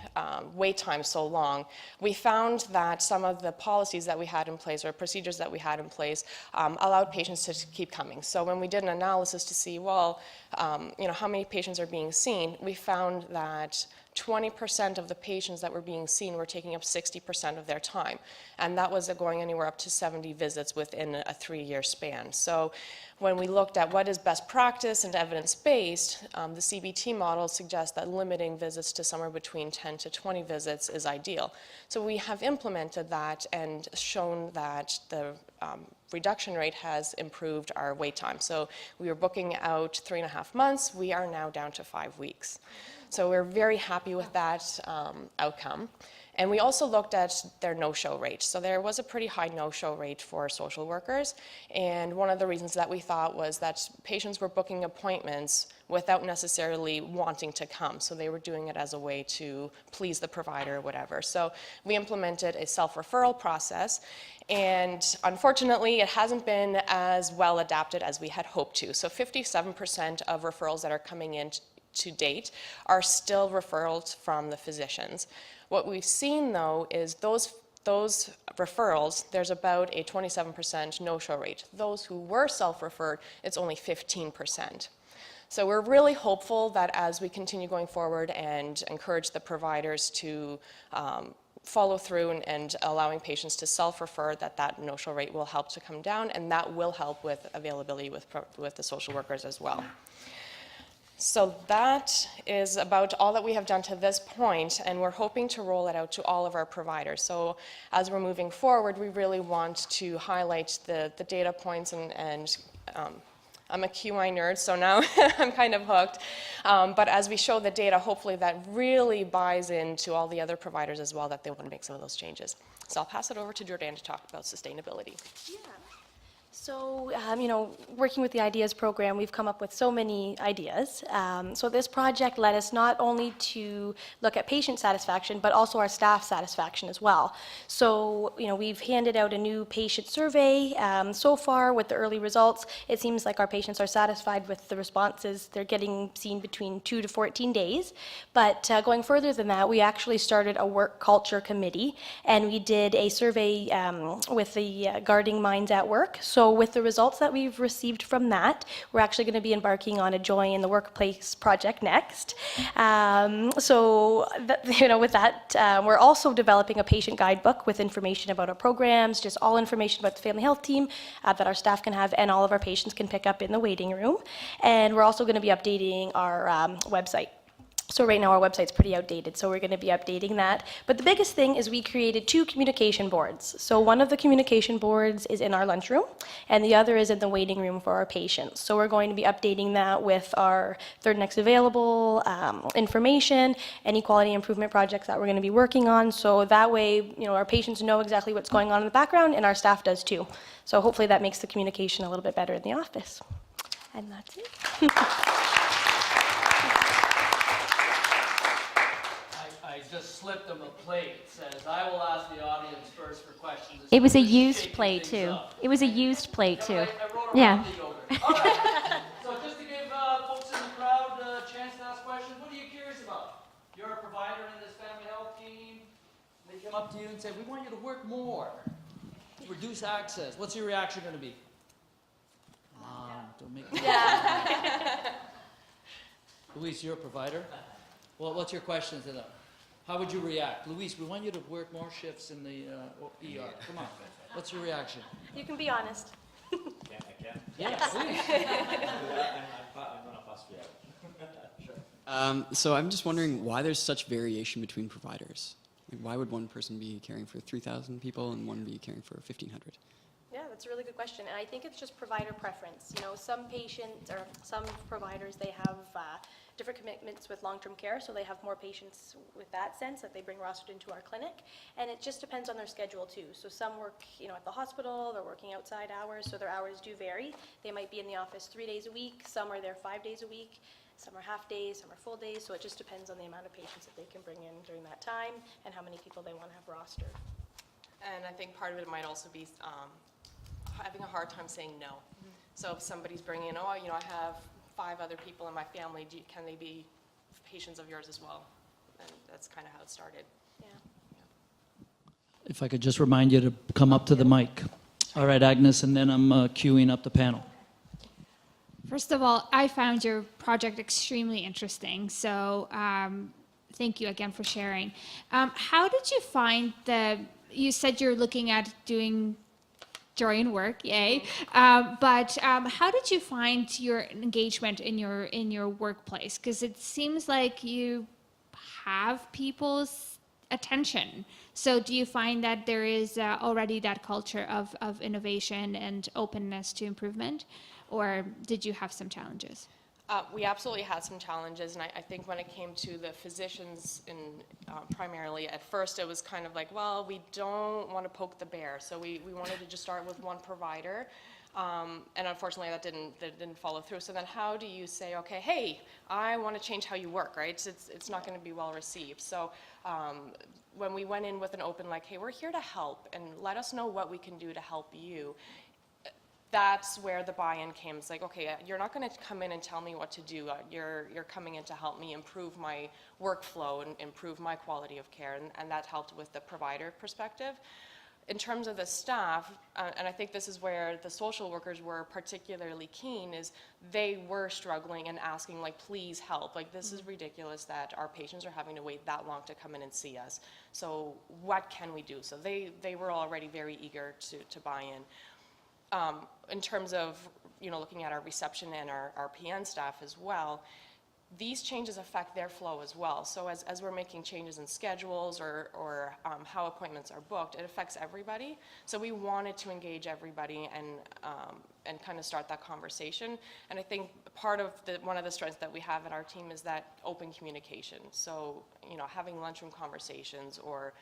wait time so long, we found that some of the policies that we had in place or procedures that we had in place allowed patients to keep coming. So when we did an analysis to see, how many patients are being seen, we found that 20% of the patients that were being seen were taking up 60% of their time. And that was going anywhere up to 70 visits within a 3-year span. So when we looked at what is best practice and evidence-based, the CBT model suggests that limiting visits to somewhere between 10 to 20 visits is ideal. So we have implemented that and shown that the reduction rate has improved our wait time. So we were booking out 3.5 months. We are now down to 5 weeks. So we're very happy with that outcome. And we also looked at their no-show rate. So there was a pretty high no-show rate for social workers. And one of the reasons that we thought was that patients were booking appointments without necessarily wanting to come. So they were doing it as a way to please the provider or whatever. So we implemented a self-referral process. And unfortunately, it hasn't been as well adapted as we had hoped to. So 57% of referrals that are coming in to date are still referrals from the physicians. What we've seen, though, is those referrals, there's about a 27% no-show rate. Those who were self-referred, it's only 15%. So we're really hopeful that as we continue going forward and encourage the providers to follow through and allowing patients to self-refer, that no-show rate will help to come down, and that will help with availability with the social workers as well. So that is about all that we have done to this point, and we're hoping to roll it out to all of our providers. So as we're moving forward, we really want to highlight the data points and I'm a QI nerd, so now I'm kind of hooked. But as we show the data, hopefully that really buys into all the other providers as well, that they want to make some of those changes. So I'll pass it over to Jordan to talk about sustainability. Yeah. So, working with the Ideas program, we've come up with so many ideas. So this project led us not only to look at patient satisfaction, but also our staff satisfaction as well. So, we've handed out a new patient survey. So far, with the early results, it seems like our patients are satisfied with the responses. They're getting seen between 2 to 14 days. But going further than that, we actually started a work culture committee, and we did a survey with the Guarding Minds at Work. So with the results that we've received from that, we're actually going to be embarking on a Joy in the Workplace project next. With that, we're also developing a patient guidebook with information about our programs, just all information about the family health team that our staff can have and all of our patients can pick up in the waiting room. And we're also going to be updating our website. So right now our website's pretty outdated, so we're going to be updating that. But the biggest thing is we created 2 communication boards. So one of the communication boards is in our lunchroom, and the other is in the waiting room for our patients. So we're going to be updating that with our third next available information, any quality improvement projects that we're going to be working on. So that way, our patients know exactly what's going on in the background, and our staff does too. So hopefully that makes the communication a little bit better in the office. And that's it. I just slipped them a plate. It says, I will ask the audience first for questions. It was a used plate too. It was a used plate too. I wrote Yeah. All right. So just to give folks in the crowd a chance to ask questions, what are you curious about? You're a provider in this family health team. They come up to you and say, we want you to work more. Reduce access. What's your reaction going to be? Come on, don't make me. Luis, you're a provider. Well, what's your question to them? How would you react? Luis, we want you to work more shifts in the ER. Come on. What's your reaction? You can be honest. Yeah, I can. Yeah, please. I'm going to bust you out. Sure. So I'm just wondering why there's such variation between providers. Like, why would one person be caring for 3,000 people and one be caring for 1,500? Yeah, that's a really good question, and I think it's just provider preference. Some patients or some providers, they have different commitments with long-term care, so they have more patients with that sense that they bring rostered into our clinic, and it just depends on their schedule too. So some work, at the hospital, they're working outside hours, so their hours do vary. They might be in the office 3 days a week, some are there 5 days a week, some are half days, some are full days, so it just depends on the amount of patients that they can bring in during that time and how many people they want to have rostered. And I think part of it might also be having a hard time saying no. So if somebody's bringing in, I have 5 other people in my family, can they be patients of yours as well? And that's kind of how it started. Yeah. If I could just remind you to come up to the mic. All right, Agnes, and then I'm queuing up the panel. First of all, I found your project extremely interesting, so thank you again for sharing. How did you find you said you're looking at doing Joy in Work, yay, but how did you find your engagement in your workplace? Because it seems like you have people's attention. So do you find that there is already that culture of innovation and openness to improvement? Or did you have some challenges? We absolutely had some challenges, and I think when it came to the physicians, primarily at first, it was kind of like, well, we don't want to poke the bear, so we wanted to just start with one provider, and unfortunately that didn't follow through. So then, how do you say, okay, hey, I want to change how you work, right? It's not going to be well received. So when we went in with an open, like, hey, we're here to help, and let us know what we can do to help you. That's where the buy-in came. It's like, okay, you're not going to come in and tell me what to do. You're coming in to help me improve my workflow and improve my quality of care, and that helped with the provider perspective. In terms of the staff, and I think this is where the social workers were particularly keen, is they were struggling and asking, like, please help. Like, this is ridiculous that our patients are having to wait that long to come in and see us. So what can we do? So they were already very eager to buy in. In terms of, looking at our reception and our PN staff as well, these changes affect their flow as well. So as we're making changes in schedules or how appointments are booked, it affects everybody. So we wanted to engage everybody and kind of start that conversation. And I think one of the strengths that we have in our team is that open communication. So, having lunchroom conversations or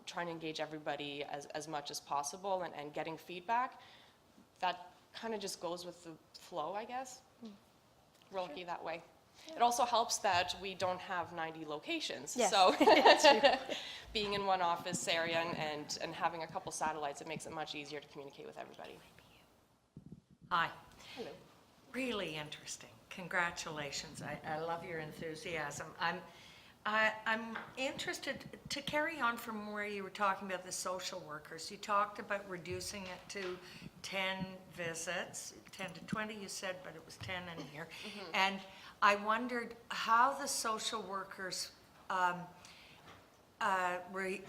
trying to engage everybody as much as possible and getting feedback, that kind of just goes with the flow, I guess. We're lucky that way. It also helps that we don't have 90 locations. Yes. So being in one office area and having a couple satellites, it makes it much easier to communicate with everybody. Hi. Hello. Really interesting. Congratulations. I love your enthusiasm. I'm interested to carry on from where you were talking about the social workers. You talked about reducing it to 10 visits, 10 to 20 you said, but it was 10 in here. Mm-hmm. And I wondered how the social workers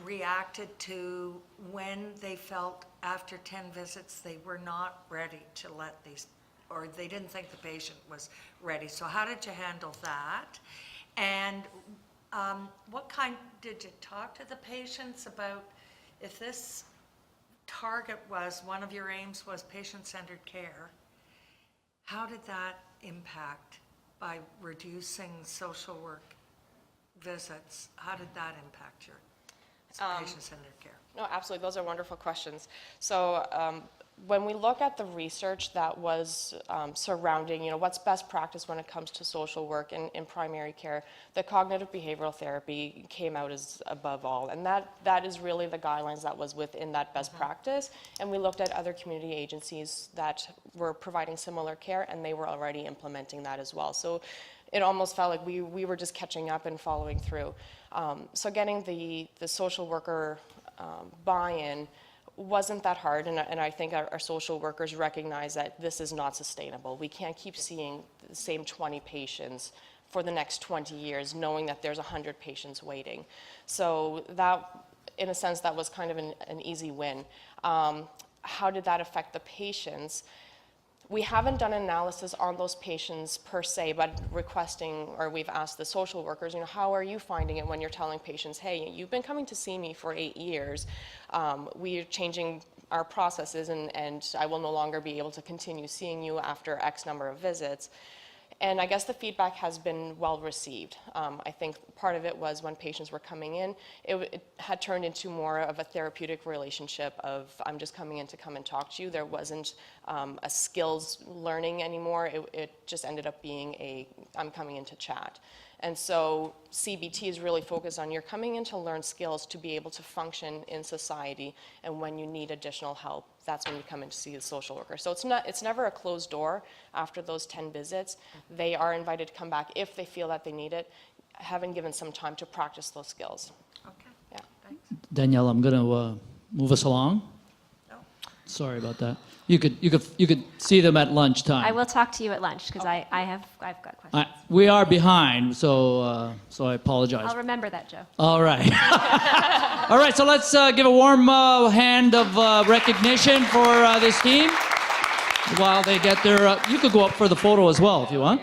reacted to when they felt after 10 visits they were not ready to let these, or they didn't think the patient was ready. So how did you handle that? And did you talk to the patients about if this target was, one of your aims was patient-centered care, how did that impact by reducing social work visits? How did that impact your patient-centered care? No, absolutely. Those are wonderful questions. So when we look at the research that was surrounding, what's best practice when it comes to social work in primary care, the cognitive behavioral therapy came out as above all. And that is really the guidelines that was within that best practice. And we looked at other community agencies that were providing similar care, and they were already implementing that as well. So it almost felt like we were just catching up and following through. So getting the social worker buy-in wasn't that hard, and I think our social workers recognize that this is not sustainable. We can't keep seeing the same 20 patients for the next 20 years, knowing that there's 100 patients waiting. So that, in a sense, that was kind of an easy win. How did that affect the patients? We haven't done analysis on those patients per se, but we've asked the social workers, how are you finding it when you're telling patients, hey, you've been coming to see me for 8 years. We are changing our processes and I will no longer be able to continue seeing you after X number of visits. And I guess the feedback has been well received. I think part of it was when patients were coming in, it had turned into more of a therapeutic relationship of I'm just coming in to come and talk to you. There wasn't a skills learning anymore. It just ended up being I'm coming in to chat. And so CBT is really focused on you're coming in to learn skills to be able to function in society, and when you need additional help, that's when you come in to see the social worker. So it's never a closed door after those 10 visits. They are invited to come back if they feel that they need it, having given some time to practice those skills. Okay, yeah. thanks. Danielle, I'm going to move us along. No. Sorry about that. You could see them at lunchtime. I will talk to you at lunch because I've got questions. We are behind, so I apologize. I'll remember that, Joe. All right. All right, so let's give a warm hand of recognition for this team while they get their... you could go up for the photo as well if you want.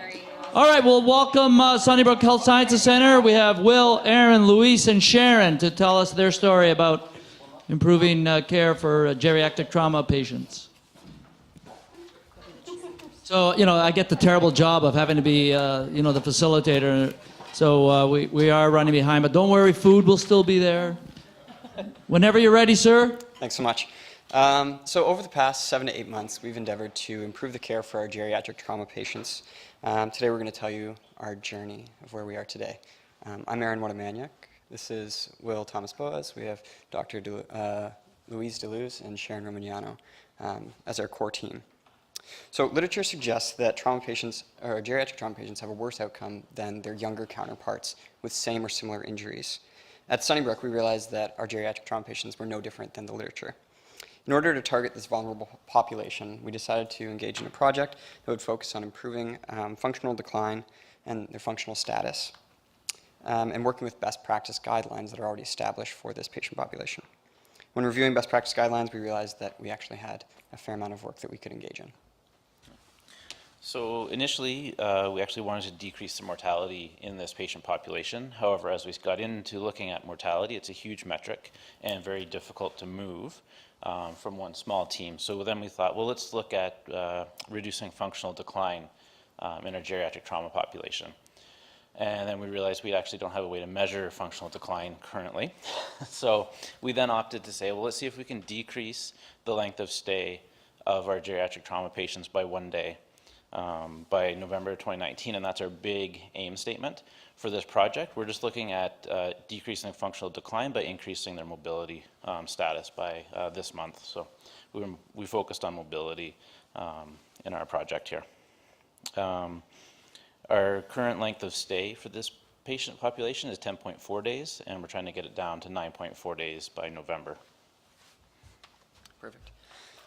All right, we'll welcome Sunnybrook Health Sciences Center. We have Will, Aaron, Luis, and Sharon to tell us their story about improving care for geriatric trauma patients. So, I get the terrible job of having to be, the facilitator. So we are running behind, but don't worry, food will still be there. Whenever you're ready, sir. Thanks so much. So over the past 7 to 8 months, we've endeavored to improve the care for our geriatric trauma patients. Today we're going to tell you our journey of where we are today. I'm Aaron Watamaniak. This is Will Thomas Boas. We have Dr. Louise Deleuze and Sharon Romagnano as our core team. So literature suggests that trauma patients, or geriatric trauma patients, have a worse outcome than their younger counterparts with same or similar injuries. At Sunnybrook, we realized that our geriatric trauma patients were no different than the literature. In order to target this vulnerable population, we decided to engage in a project that would focus on improving functional decline and their functional status, and working with best practice guidelines that are already established for this patient population. When reviewing best practice guidelines, we realized that we actually had a fair amount of work that we could engage in. So initially, we actually wanted to decrease the mortality in this patient population. However, as we got into looking at mortality, it's a huge metric and very difficult to move from one small team. So then we thought, well, let's look at reducing functional decline in our geriatric trauma population. And then we realized we actually don't have a way to measure functional decline currently. So we then opted to say, well, let's see if we can decrease the length of stay of our geriatric trauma patients by 1 day. By November 2019, and that's our big aim statement for this project. We're just looking at decreasing functional decline by increasing their mobility status by this month. So we focused on mobility in our project here. Our current length of stay for this patient population is 10.4 days, and we're trying to get it down to 9.4 days by November. Perfect.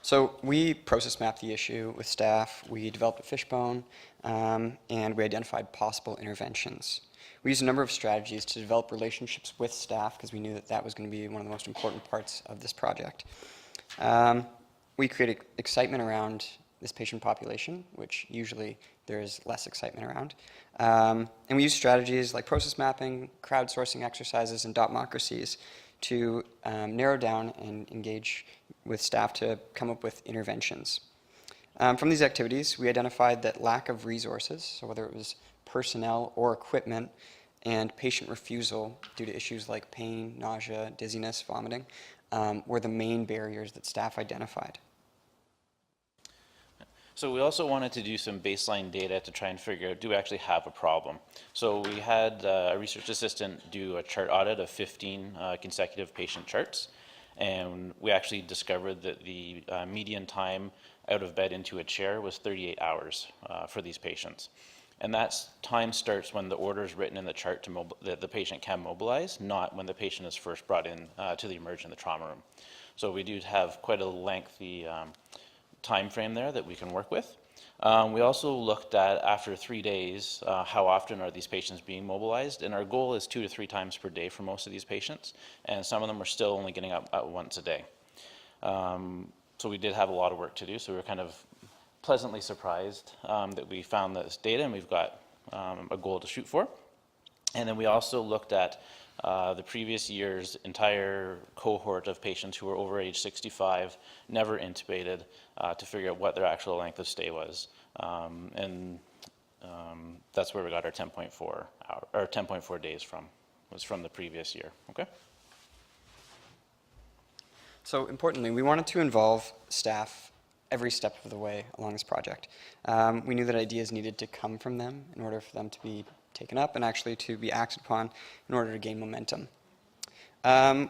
So we process mapped the issue with staff, we developed a fishbone, and we identified possible interventions. We used a number of strategies to develop relationships with staff because we knew that that was going to be one of the most important parts of this project. We created excitement around this patient population, which usually there is less excitement around. And we used strategies like process mapping, crowdsourcing exercises, and dotmocracies to narrow down and engage with staff to come up with interventions. From these activities, we identified that lack of resources, so whether it was personnel or equipment, and patient refusal due to issues like pain, nausea, dizziness, vomiting, were the main barriers that staff identified. So we also wanted to do some baseline data to try and figure out, do we actually have a problem? So we had a research assistant do a chart audit of 15 consecutive patient charts, and we actually discovered that the median time out of bed into a chair was 38 hours for these patients. And that time starts when the order is written in the chart that the patient can mobilize, not when the patient is first brought in to the emergency in the trauma room. So we do have quite a lengthy time frame there that we can work with. We also looked at, after 3 days, how often are these patients being mobilized, and our goal is 2 to 3 times per day for most of these patients, and some of them are still only getting up once a day. So we did have a lot of work to do, so we were kind of pleasantly surprised that we found this data, and we've got a goal to shoot for. And then we also looked at the previous year's entire cohort of patients who were over age 65, never intubated, to figure out what their actual length of stay was. That's where we got our 10.4 days from, was from the previous year, okay? So importantly, we wanted to involve staff every step of the way along this project. We knew that ideas needed to come from them in order for them to be taken up and actually to be acted upon in order to gain momentum.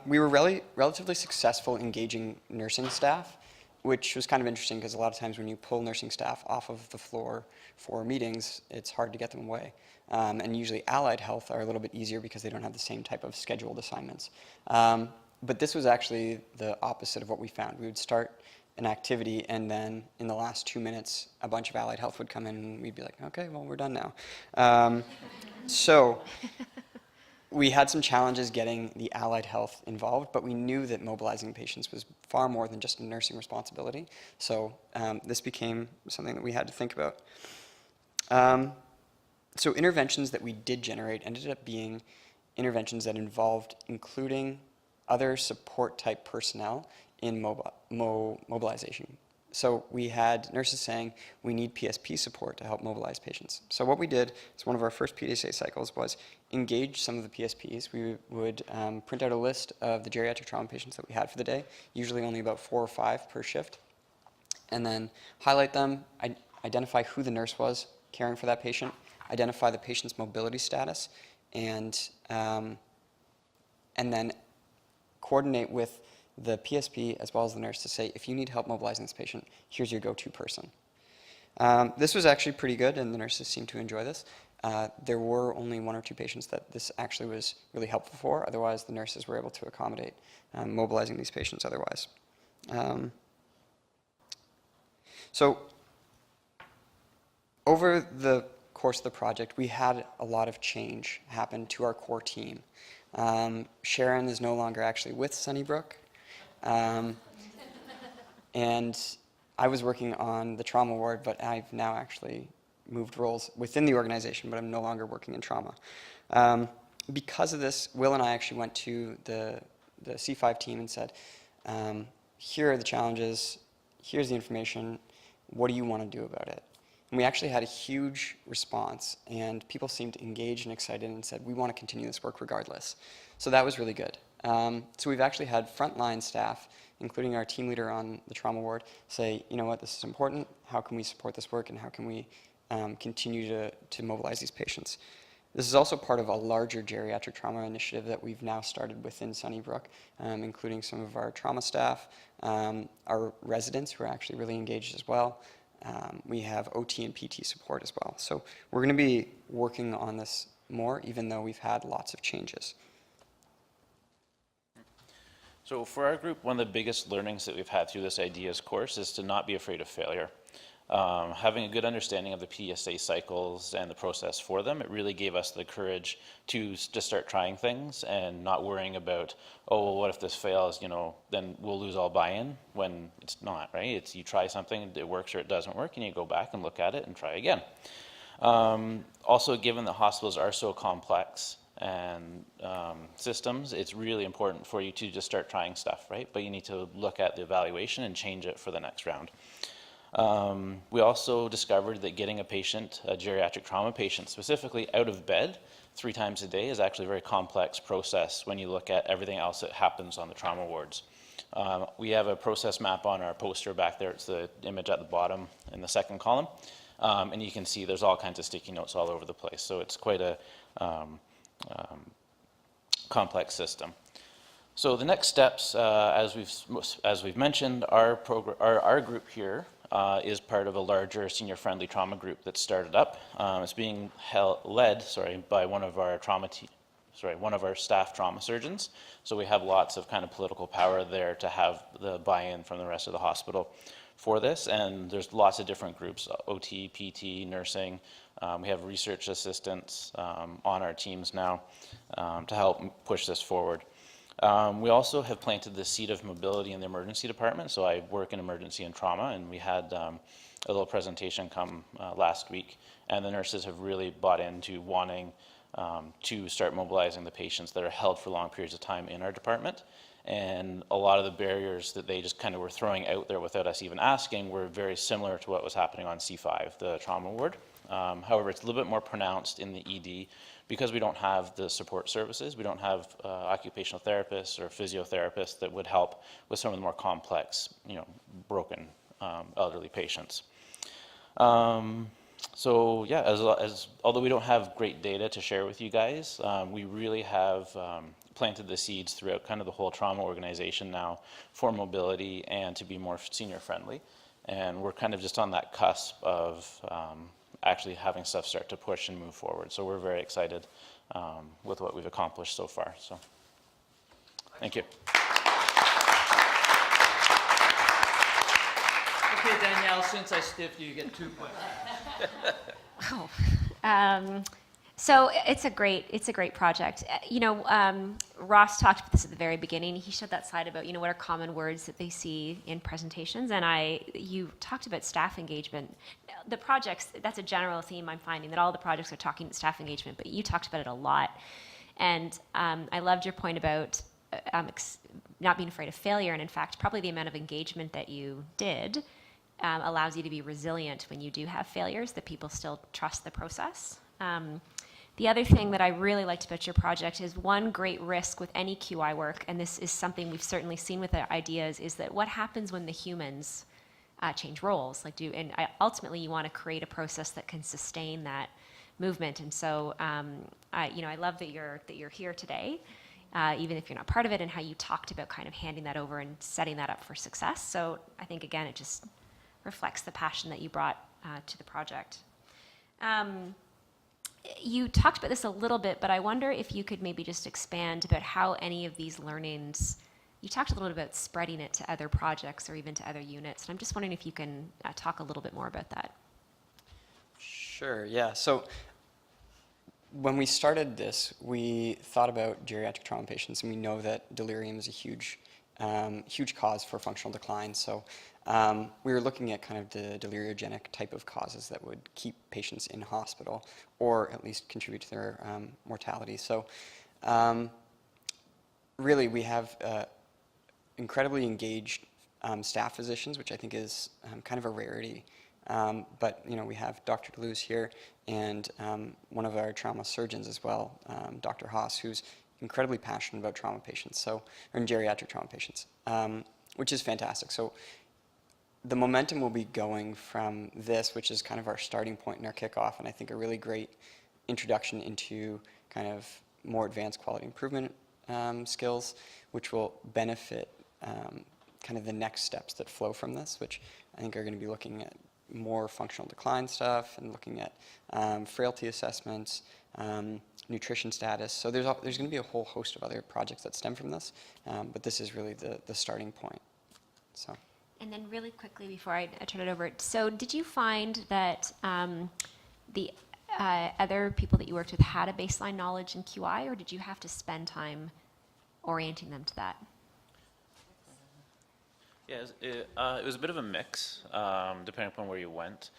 We were relatively successful engaging nursing staff, which was kind of interesting because a lot of times when you pull nursing staff off of the floor for meetings, it's hard to get them away. And usually allied health are a little bit easier because they don't have the same type of scheduled assignments. But this was actually the opposite of what we found. We would start an activity, and then in the last 2 minutes, a bunch of allied health would come in, and we'd be like, okay, well, we're done now. So we had some challenges getting the allied health involved, but we knew that mobilizing patients was far more than just a nursing responsibility. So this became something that we had to think about. So interventions that we did generate ended up being interventions that involved including other support type personnel in mobilization. So we had nurses saying, we need PSP support to help mobilize patients. So what we did, as one of our first PDSA cycles, was engage some of the PSPs. We would print out a list of the geriatric trauma patients that we had for the day, usually only about 4 or 5 per shift, and then highlight them, identify who the nurse was caring for that patient, identify the patient's mobility status, and then coordinate with the PSP as well as the nurse to say, if you need help mobilizing this patient, here's your go-to person. This was actually pretty good, and the nurses seemed to enjoy this. There were only 1 or 2 patients that this actually was really helpful for. Otherwise, the nurses were able to accommodate mobilizing these patients otherwise. So over the course of the project, we had a lot of change happen to our core team. Sharon is no longer actually with Sunnybrook. And I was working on the trauma ward, but I've now actually moved roles within the organization, but I'm no longer working in trauma. Because of this, Will and I actually went to the C5 team and said, here are the challenges, here's the information, what do you want to do about it? And we actually had a huge response, and people seemed engaged and excited and said, we want to continue this work regardless. So that was really good. So we've actually had frontline staff, including our team leader on the trauma ward, say, you know what, this is important, how can we support this work, and how can we continue to mobilize these patients? This is also part of a larger geriatric trauma initiative that we've now started within Sunnybrook, including some of our trauma staff, our residents who are actually really engaged as well. We have OT and PT support as well. So we're going to be working on this more, even though we've had lots of changes. So for our group, one of the biggest learnings that we've had through this ideas course is to not be afraid of failure. Having a good understanding of the PSA cycles and the process for them, it really gave us the courage to just start trying things and not worrying about, oh, well, what if this fails, then we'll lose all buy-in, when it's not, right? It's you try something, it works or it doesn't work, and you go back and look at it and try again. Also, given that hospitals are so complex and systems, it's really important for you to just start trying stuff, right? But you need to look at the evaluation and change it for the next round. We also discovered that getting a patient, a geriatric trauma patient specifically, out of bed 3 times a day is actually a very complex process when you look at everything else that happens on the trauma wards. We have a process map on our poster back there. It's the image at the bottom in the second column. And you can see there's all kinds of sticky notes all over the place. So it's quite a complex system. So the next steps, as we've mentioned, our group here is part of a larger senior-friendly trauma group that started up. It's being led by one of our staff trauma surgeons. So we have lots of kind of political power there to have the buy-in from the rest of the hospital for this. And there's lots of different groups: OT, PT, nursing. We have research assistants on our teams now to help push this forward. We also have planted the seed of mobility in the emergency department. So I work in emergency and trauma, and we had a little presentation come last week, and the nurses have really bought into wanting to start mobilizing the patients that are held for long periods of time in our department. And a lot of the barriers that they just kind of were throwing out there without us even asking were very similar to what was happening on C5, the trauma ward. However, it's a little bit more pronounced in the ED because we don't have the support services. We don't have occupational therapists or physiotherapists that would help with some of the more complex, broken elderly patients. So yeah, although we don't have great data to share with you guys, we really have planted the seeds throughout kind of the whole trauma organization now for mobility and to be more senior friendly. And we're kind of just on that cusp of actually having stuff start to push and move forward. So we're very excited with what we've accomplished so far. So thank you. Okay, Danielle, since I stiffed you, you get 2 points. So it's a great project. Ross talked about this at the very beginning. He showed that slide about, what are common words that they see in presentations, and you talked about staff engagement. The projects, that's a general theme I'm finding, that all the projects are talking about staff engagement, but you talked about it a lot. And I loved your point about not being afraid of failure, and in fact, probably the amount of engagement that you did allows you to be resilient when you do have failures, that people still trust the process. The other thing that I really liked about your project is one great risk with any QI work, and this is something we've certainly seen with our ideas, is that what happens when the humans change roles? Ultimately, you want to create a process that can sustain that movement. And so, I love that you're here today, even if you're not part of it, and how you talked about kind of handing that over and setting that up for success. So I think, again, it just reflects the passion that you brought to the project. You talked about this a little bit, but I wonder if you could maybe just expand about how any of these learnings, you talked a little bit about spreading it to other projects or even to other units. And I'm just wondering if you can talk a little bit more about that. Sure, yeah. So when we started this, we thought about geriatric trauma patients, and we know that delirium is a huge cause for functional decline. So we were looking at kind of the deliriogenic type of causes that would keep patients in hospital or at least contribute to their mortality. So really, we have incredibly engaged staff physicians, which I think is kind of a rarity. But we have Dr. DeLuz here and one of our trauma surgeons as well, Dr. Haas, who's incredibly passionate about trauma patients, or geriatric trauma patients, which is fantastic. So the momentum will be going from this, which is kind of our starting point in our kickoff, and I think a really great introduction into kind of more advanced quality improvement skills, which will benefit kind of the next steps that flow from this, which I think are going to be looking at more functional decline stuff and looking at frailty assessments, nutrition status. So there's going to be a whole host of other projects that stem from this, but this is really the starting point. So. And then really quickly before I turn it over, so did you find that the other people that you worked with had a baseline knowledge in QI, or did you have to spend time orienting them to that? Yeah, it was a bit of a mix, depending upon where you went.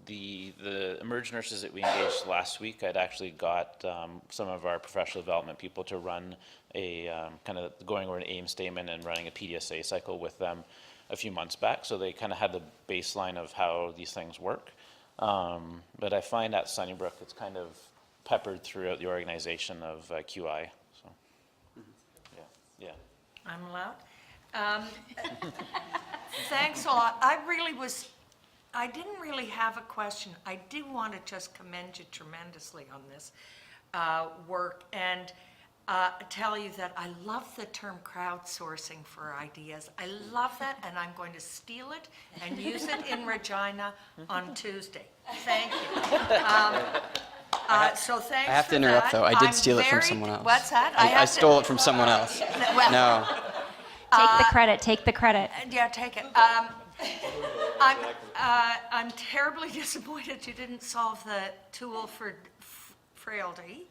The emerge nurses that we engaged last week, I'd actually got some of our professional development people to run a kind of going over an AIM statement and running a PDSA cycle with them a few months back. So they kind of had the baseline of how these things work. But I find at Sunnybrook, it's kind of peppered throughout the organization of QI. So, yeah. I'm allowed? Thanks a lot. I didn't really have a question. I do want to just commend you tremendously on this work and tell you that I love the term crowdsourcing for ideas. I love that, and I'm going to steal it and use it in Regina on Tuesday. Thank you. So thanks. I have to interrupt, though. I did steal it from someone else. What's that? I stole it from someone else. No. Take the credit. Take the credit. Yeah, take it. I'm terribly disappointed you didn't solve the tool for frailty.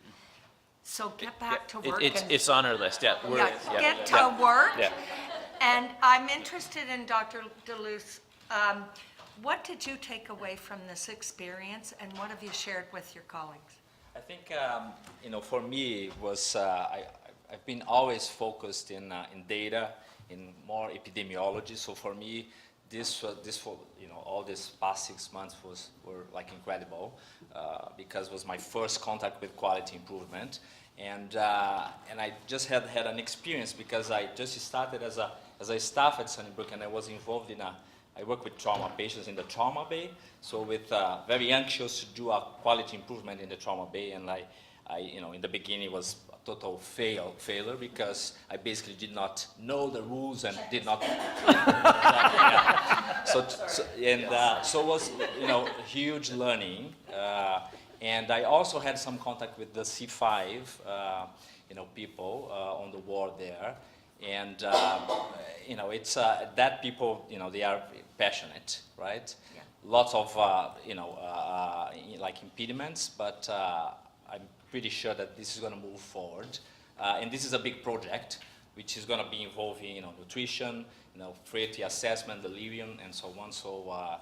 So get back to work. It's on our list. Yeah. Get to work. Yeah. And I'm interested in Dr. DeLuz. What did you take away from this experience, and what have you shared with your colleagues? I think for me it was I've been always focused in data, in more epidemiology. So for me, this all these past 6 months were like incredible because it was my first contact with quality improvement, and I just had an experience because I just started as a staff at Sunnybrook, and I was involved in I work with trauma patients in the trauma bay, so with very anxious to do a quality improvement in the trauma bay, and I in the beginning it was a total failure because I basically did not know the rules and did not. So it was huge learning, and I also had some contact with the C5 people on the ward there. And it's that people they are passionate, right? Yeah. Lots of like impediments, but I'm pretty sure that this is going to move forward. And this is a big project, which is going to be involving nutrition, frailty assessment, delirium, and so on. So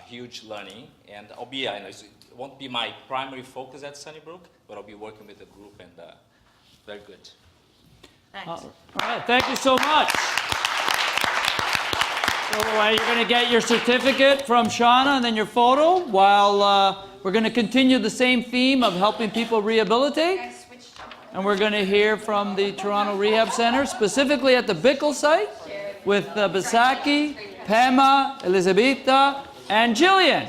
huge learning, and I'll be it won't be my primary focus at Sunnybrook, but I'll be working with the group, and very good. Thanks. All right, thank you so much. So you're going to get your certificate from Shauna and then your photo while we're going to continue the same theme of helping people rehabilitate. And we're going to hear from the Toronto Rehab Center, specifically at the Bickle site, with Bisaki, Pema, Elizabeta, and Jillian.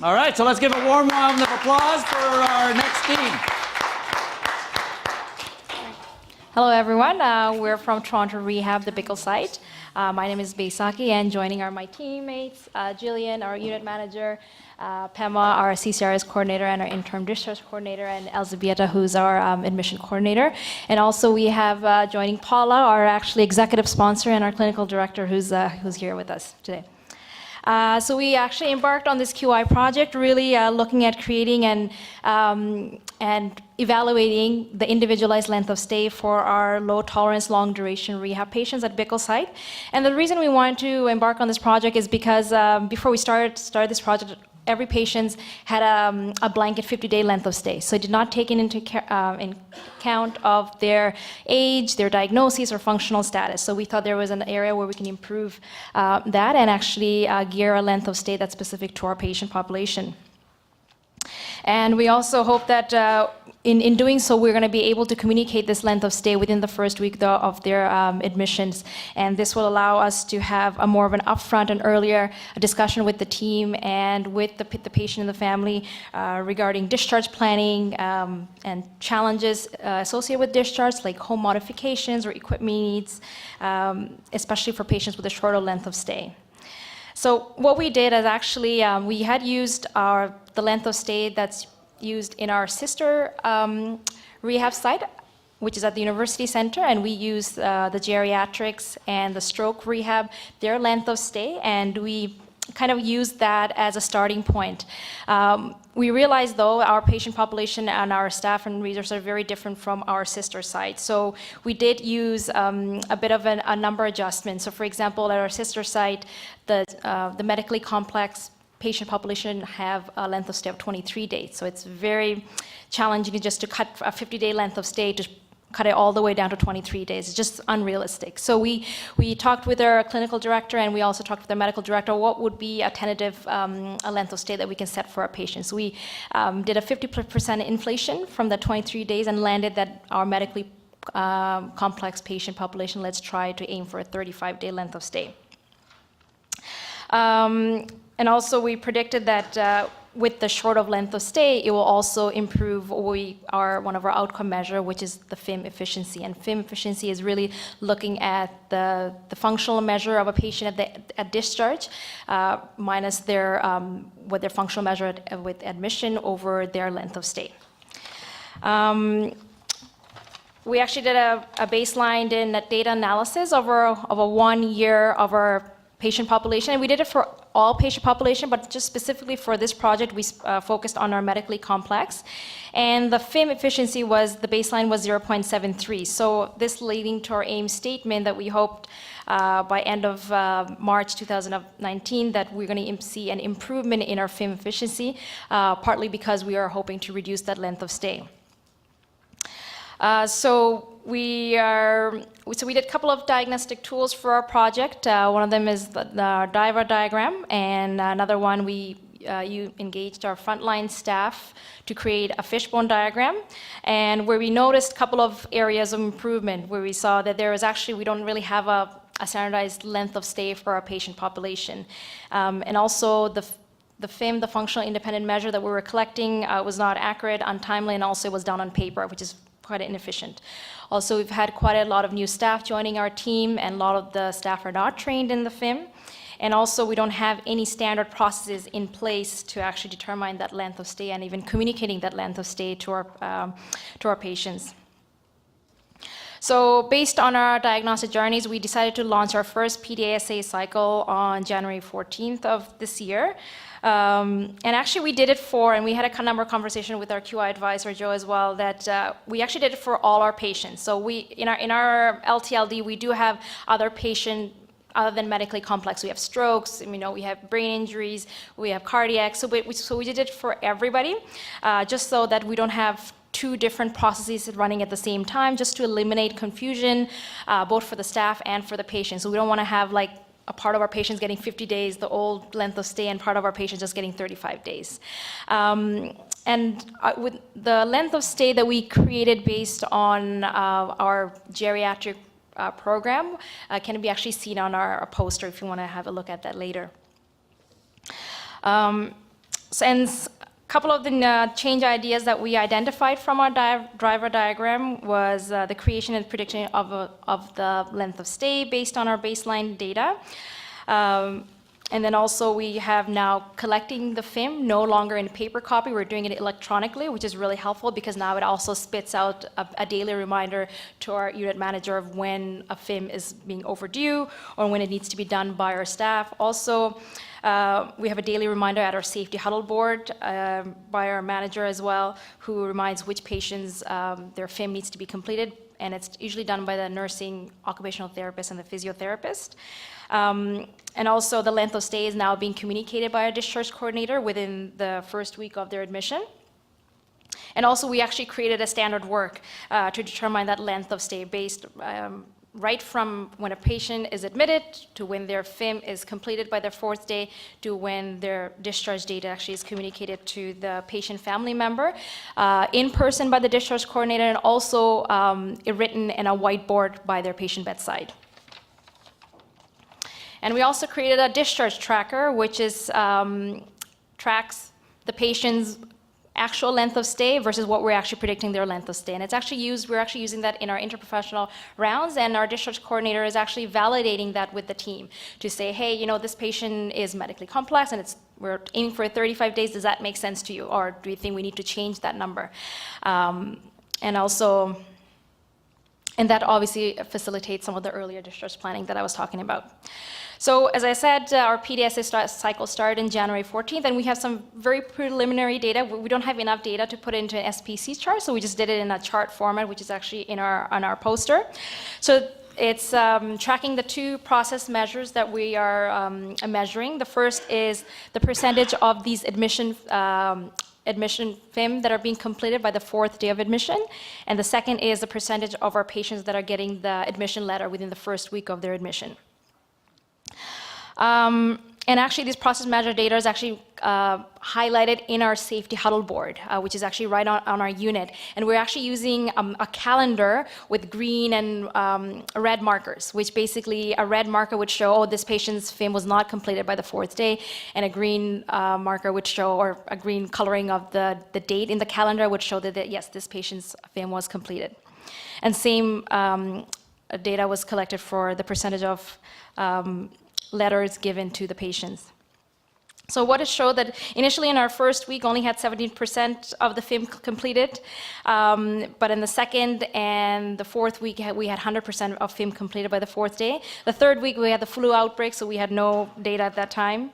All right, so let's give a warm round of applause for our next team. Hello, everyone. We're from Toronto Rehab, the Bickle site. My name is Bisaki, and joining are my teammates, Jillian, our unit manager, Pema, our CCRS coordinator and our interim discharge coordinator, and Elzbieta, who's our admission coordinator. And also we have joining Paula, our actually executive sponsor, and our clinical director, who's here with us today. So we actually embarked on this QI project, really looking at creating and evaluating the individualized length of stay for our low tolerance, long duration rehab patients at Bickle site. And the reason we wanted to embark on this project is because before we started this project, every patient had a blanket 50-day length of stay. So it did not take into account of their age, their diagnosis, or functional status. So we thought there was an area where we can improve that and actually gear a length of stay that's specific to our patient population. And we also hope that in doing so, we're going to be able to communicate this length of stay within the first week of their admissions. And this will allow us to have a more of an upfront and earlier discussion with the team and with the patient and the family regarding discharge planning and challenges associated with discharge, like home modifications or equipment needs, especially for patients with a shorter length of stay. So what we did is actually we had used the length of stay that's used in our sister rehab site, which is at the University Center, and we use the geriatrics and the stroke rehab, their length of stay, and we kind of used that as a starting point. We realized, though, our patient population and our staff and resources are very different from our sister site. So we did use a bit of a number adjustment. So for example, at our sister site, the medically complex patient population have a length of stay of 23 days. So it's very challenging just to cut a 50-day length of stay to cut it all the way down to 23 days. It's just unrealistic. So we talked with our clinical director, and we also talked with the medical director, what would be a tentative a length of stay that we can set for our patients. We did a 50% inflation from the 23 days and landed that our medically complex patient population, let's try to aim for a 35-day length of stay. And also we predicted that with the short of length of stay, it will also improve one of our outcome measure, which is the FIM efficiency. And FIM efficiency is really looking at the functional measure of a patient at discharge minus what their functional measure with admission over their length of stay. We actually did a baseline data analysis over 1 year of our patient population, and we did it for all patient population, but just specifically for this project, we focused on our medically complex. And the FIM efficiency the baseline was 0.73. So this leading to our aim statement that we hoped by end of March 2019 that we're going to see an improvement in our FIM efficiency, partly because we are hoping to reduce that length of stay. So we did a couple of diagnostic tools for our project. One of them is the DIVA diagram, and another one you engaged our frontline staff to create a fishbone diagram, and where we noticed a couple of areas of improvement where we saw that we don't really have a standardized length of stay for our patient population. And also the FIM, the functional independent measure that we were collecting was not accurate, untimely, and also it was done on paper, which is quite inefficient. Also, we've had quite a lot of new staff joining our team, and a lot of the staff are not trained in the FIM. And also, we don't have any standard processes in place to actually determine that length of stay and even communicating that length of stay to our patients. So based on our diagnostic journeys, we decided to launch our first PDSA cycle on January 14th of this year. And actually we did it and we had a number of conversations with our QI advisor, Joe, as well, that we actually did it for all our patients. So in our LTLD, we do have other other than medically complex. We have strokes, we have brain injuries, we have cardiac. So we did it for everybody, just so that we don't have two different processes running at the same time, just to eliminate confusion, both for the staff and for the patients. So we don't want to have like a part of our patients getting 50 days, the old length of stay, and part of our patients just getting 35 days. With the length of stay that we created based on our geriatric program can be actually seen on our poster if you want to have a look at that later. And a couple of the change ideas that we identified from our driver diagram was the creation and prediction of the length of stay based on our baseline data. And then also we have now collecting the FIM no longer in paper copy. We're doing it electronically, which is really helpful because now it also spits out a daily reminder to our unit manager of when a FIM is being overdue or when it needs to be done by our staff. Also, we have a daily reminder at our safety huddle board by our manager as well, who reminds which patients their FIM needs to be completed, and it's usually done by the nursing, occupational therapist, and the physiotherapist. And also the length of stay is now being communicated by our discharge coordinator within the first week of their admission. And also we actually created a standard work to determine that length of stay based right from when a patient is admitted to when their FIM is completed by their 4th day to when their discharge date actually is communicated to the patient family member in person by the discharge coordinator, and also written in a whiteboard by their patient bedside. And we also created a discharge tracker, which is tracks the patient's actual length of stay versus what we're actually predicting their length of stay. And it's actually we're actually using that in our interprofessional rounds, and our discharge coordinator is actually validating that with the team to say, hey, this patient is medically complex and we're aiming for 35 days. Does that make sense to you? Or do you think we need to change that number? And that obviously facilitates some of the earlier discharge planning that I was talking about. So as I said, our PDSA cycle started in January 14th, and we have some very preliminary data. We don't have enough data to put into an SPC chart, so we just did it in a chart format, which is actually on our poster. So it's tracking the 2 process measures that we are measuring. The first is the percentage of these admission FIM that are being completed by the 4th day of admission. And the second is the percentage of our patients that are getting the admission letter within the first week of their admission. And actually, this process measure data is actually highlighted in our safety huddle board, which is actually right on our unit. And we're actually using a calendar with green and red markers, which basically a red marker would show, oh, this patient's FIM was not completed by the 4th day, and a green marker would show, or a green coloring of the date in the calendar would show that, yes, this patient's FIM was completed. And same data was collected for the percentage of letters given to the patients. So what it showed that initially in our first week only had 17% of the FIM completed, but in the 2nd and the 4th week we had 100% of FIM completed by the 4th day. The 3rd week we had the flu outbreak, so we had no data at that time.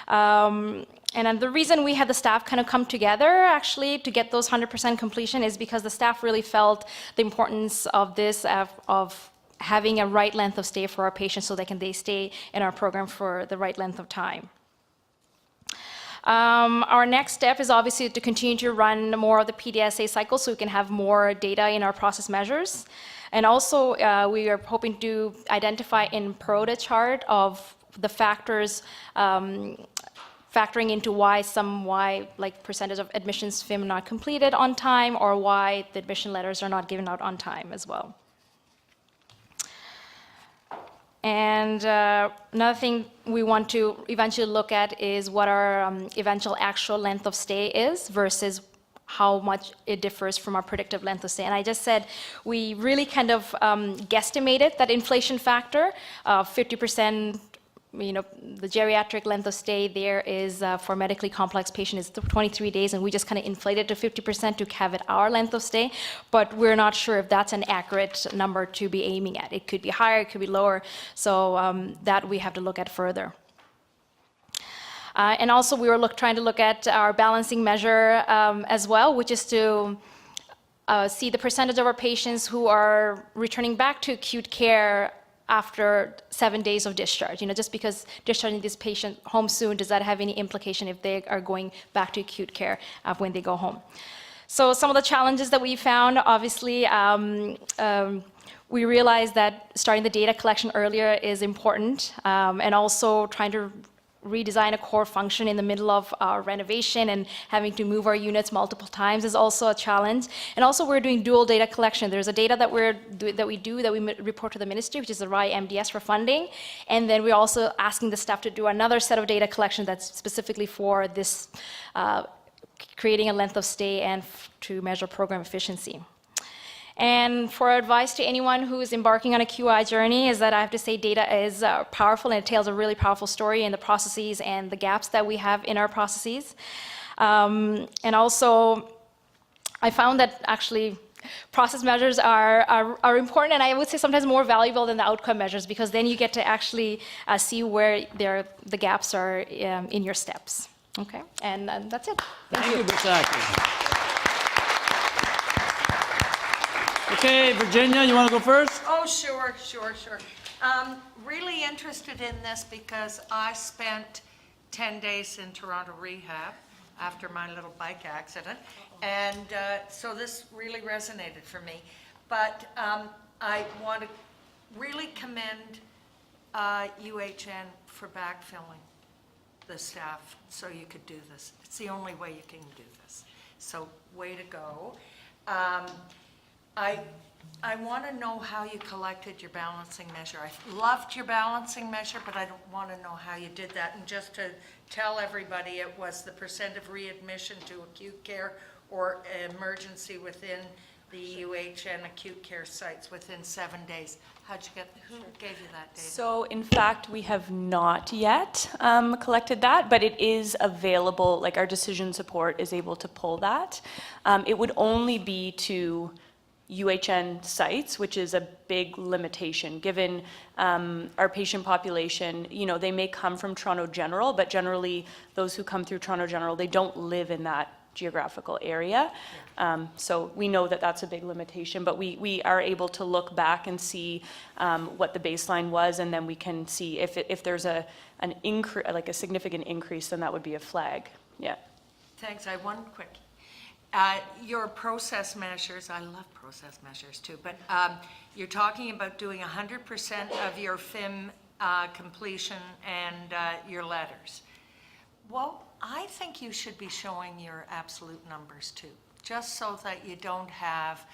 And then the reason we had the staff kind of come together actually to get those 100% completion is because the staff really felt the importance of this, of having a right length of stay for our patients so they stay in our program for the right length of time. Our next step is obviously to continue to run more of the PDSA cycle so we can have more data in our process measures. And also we are hoping to identify in PROTA chart of the factors factoring into why like percentage of admissions FIM not completed on time, or why the admission letters are not given out on time as well. And another thing we want to eventually look at is what our eventual actual length of stay is versus how much it differs from our predictive length of stay. And I just said we really kind of guesstimated that inflation factor of 50%. The geriatric length of stay there is for medically complex patient is 23 days, and we just kind of inflated to 50% to have it our length of stay, but we're not sure if that's an accurate number to be aiming at. It could be higher, it could be lower, so that we have to look at further. And also we were trying to look at our balancing measure as well, which is to see the percentage of our patients who are returning back to acute care after 7 days of discharge. Just because discharging this patient home soon, does that have any implication if they are going back to acute care when they go home? So some of the challenges that we found, obviously, we realized that starting the data collection earlier is important, and also trying to redesign a core function in the middle of our renovation and having to move our units multiple times is also a challenge. And also we're doing dual data collection. There's a data that we report to the ministry, which is the RAI MDS for funding. And then we're also asking the staff to do another set of data collection that's specifically for this, creating a length of stay and to measure program efficiency. And for advice to anyone who is embarking on a QI journey is that I have to say data is powerful, and it tells a really powerful story in the processes and the gaps that we have in our processes. And also, I found that actually process measures are important, and I would say sometimes more valuable than the outcome measures, because then you get to actually see where the gaps are in your steps. Okay, and that's it. Thank you, Bisaki. Okay, Virginia, you want to go first? Oh, sure. Really interested in this because I spent 10 days in Toronto rehab after my little bike accident, and so this really resonated for me. But I want to really commend UHN for backfilling the staff so you could do this. It's the only way you can do this. So way to go. I want to know how you collected your balancing measure. I loved your balancing measure, but I don't want to know how you did that. And just to tell everybody, it was the percent of readmission to acute care or emergency within the UHN acute care sites within 7 days. Who gave you that data? So in fact, we have not yet collected that, but it is available, like our decision support is able to pull that. It would only be to UHN sites, which is a big limitation given our patient population. They may come from Toronto General, but generally those who come through Toronto General, they don't live in that geographical area. So we know that that's a big limitation, but we are able to look back and see what the baseline was, and then we can see if there's an increase, like a significant increase, then that would be a flag. Yeah. Thanks. I have one quick. Your process measures, I love process measures too, but you're talking about doing 100% of your FIM completion and your letters. Well, I think you should be showing your absolute numbers too, just so that you don't have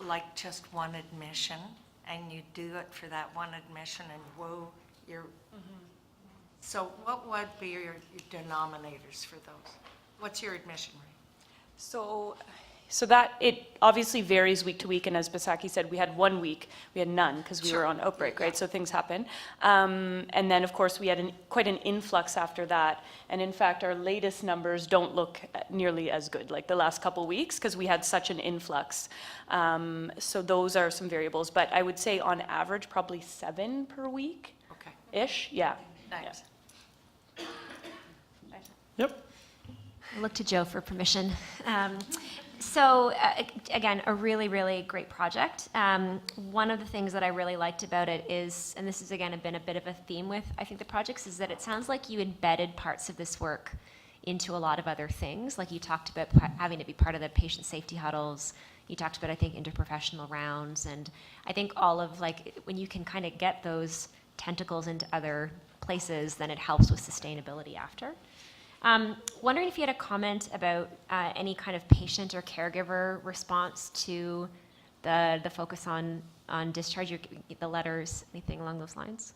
like just one admission and you do it for that one admission and whoa, you're... So what would be your denominators for those? What's your admission rate? So that it obviously varies week to week, and as Bisaki said, we had 1 week, we had none because we were on outbreak, right? So things happen. And then of course we had quite an influx after that, and in fact our latest numbers don't look nearly as good, like the last couple weeks, because we had such an influx. So those are some variables, but I would say on average probably 7 per week. Ish, yeah. Thanks. Yeah. Yep. Look to Joe for permission. So again, a really, really great project. One of the things that I really liked about it is, and this has again been a bit of a theme with, I think, the projects, is that it sounds like you embedded parts of this work into a lot of other things. Like you talked about having to be part of the patient safety huddles. You talked about, I think, interprofessional rounds. And I think all of when you can kind of get those tentacles into other places, then it helps with sustainability after. Wondering if you had a comment about any kind of patient or caregiver response to the focus on discharge, the letters, anything along those lines?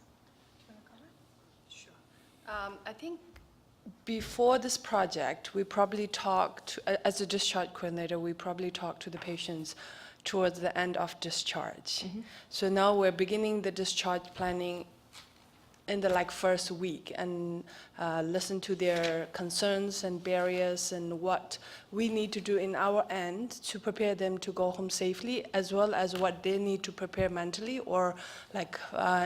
Sure. I think before this project, we probably talked, as a discharge coordinator, we probably talked to the patients towards the end of discharge. So now we're beginning the discharge planning in the first week and listen to their concerns and barriers and what we need to do in our end to prepare them to go home safely, as well as what they need to prepare mentally or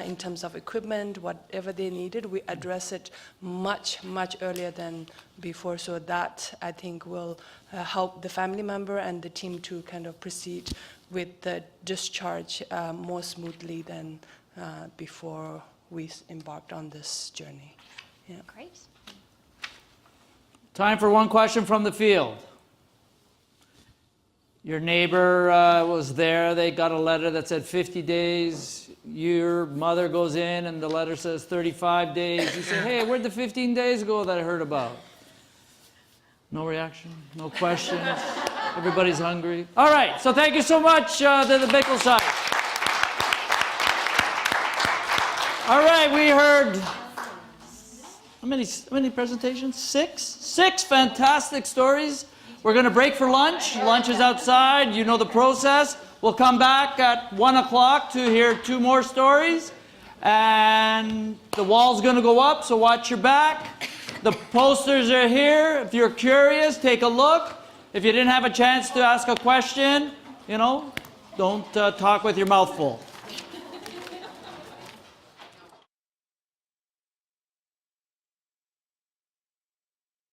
in terms of equipment, whatever they needed, we address it much earlier than before. So that I think will help the family member and the team to kind of proceed with the discharge more smoothly than before we embarked on this journey. Yeah. Great. Time for one question from the field. Your neighbor was there, they got a letter that said 50 days. Your mother goes in and the letter says 35 days. You say, hey, where'd the 15 days go that I heard about? No reaction, no questions. Everybody's hungry. All right, so thank you so much to the Bickle side. All right, we heard, how many presentations? Six fantastic stories. We're going to break for lunch. Lunch is outside. You know the process. We'll come back at 1 o'clock to hear 2 more stories. And the wall's going to go up, so watch your back. The posters are here. If you're curious, take a look. If you didn't have a chance to ask a question, don't talk with your mouth full.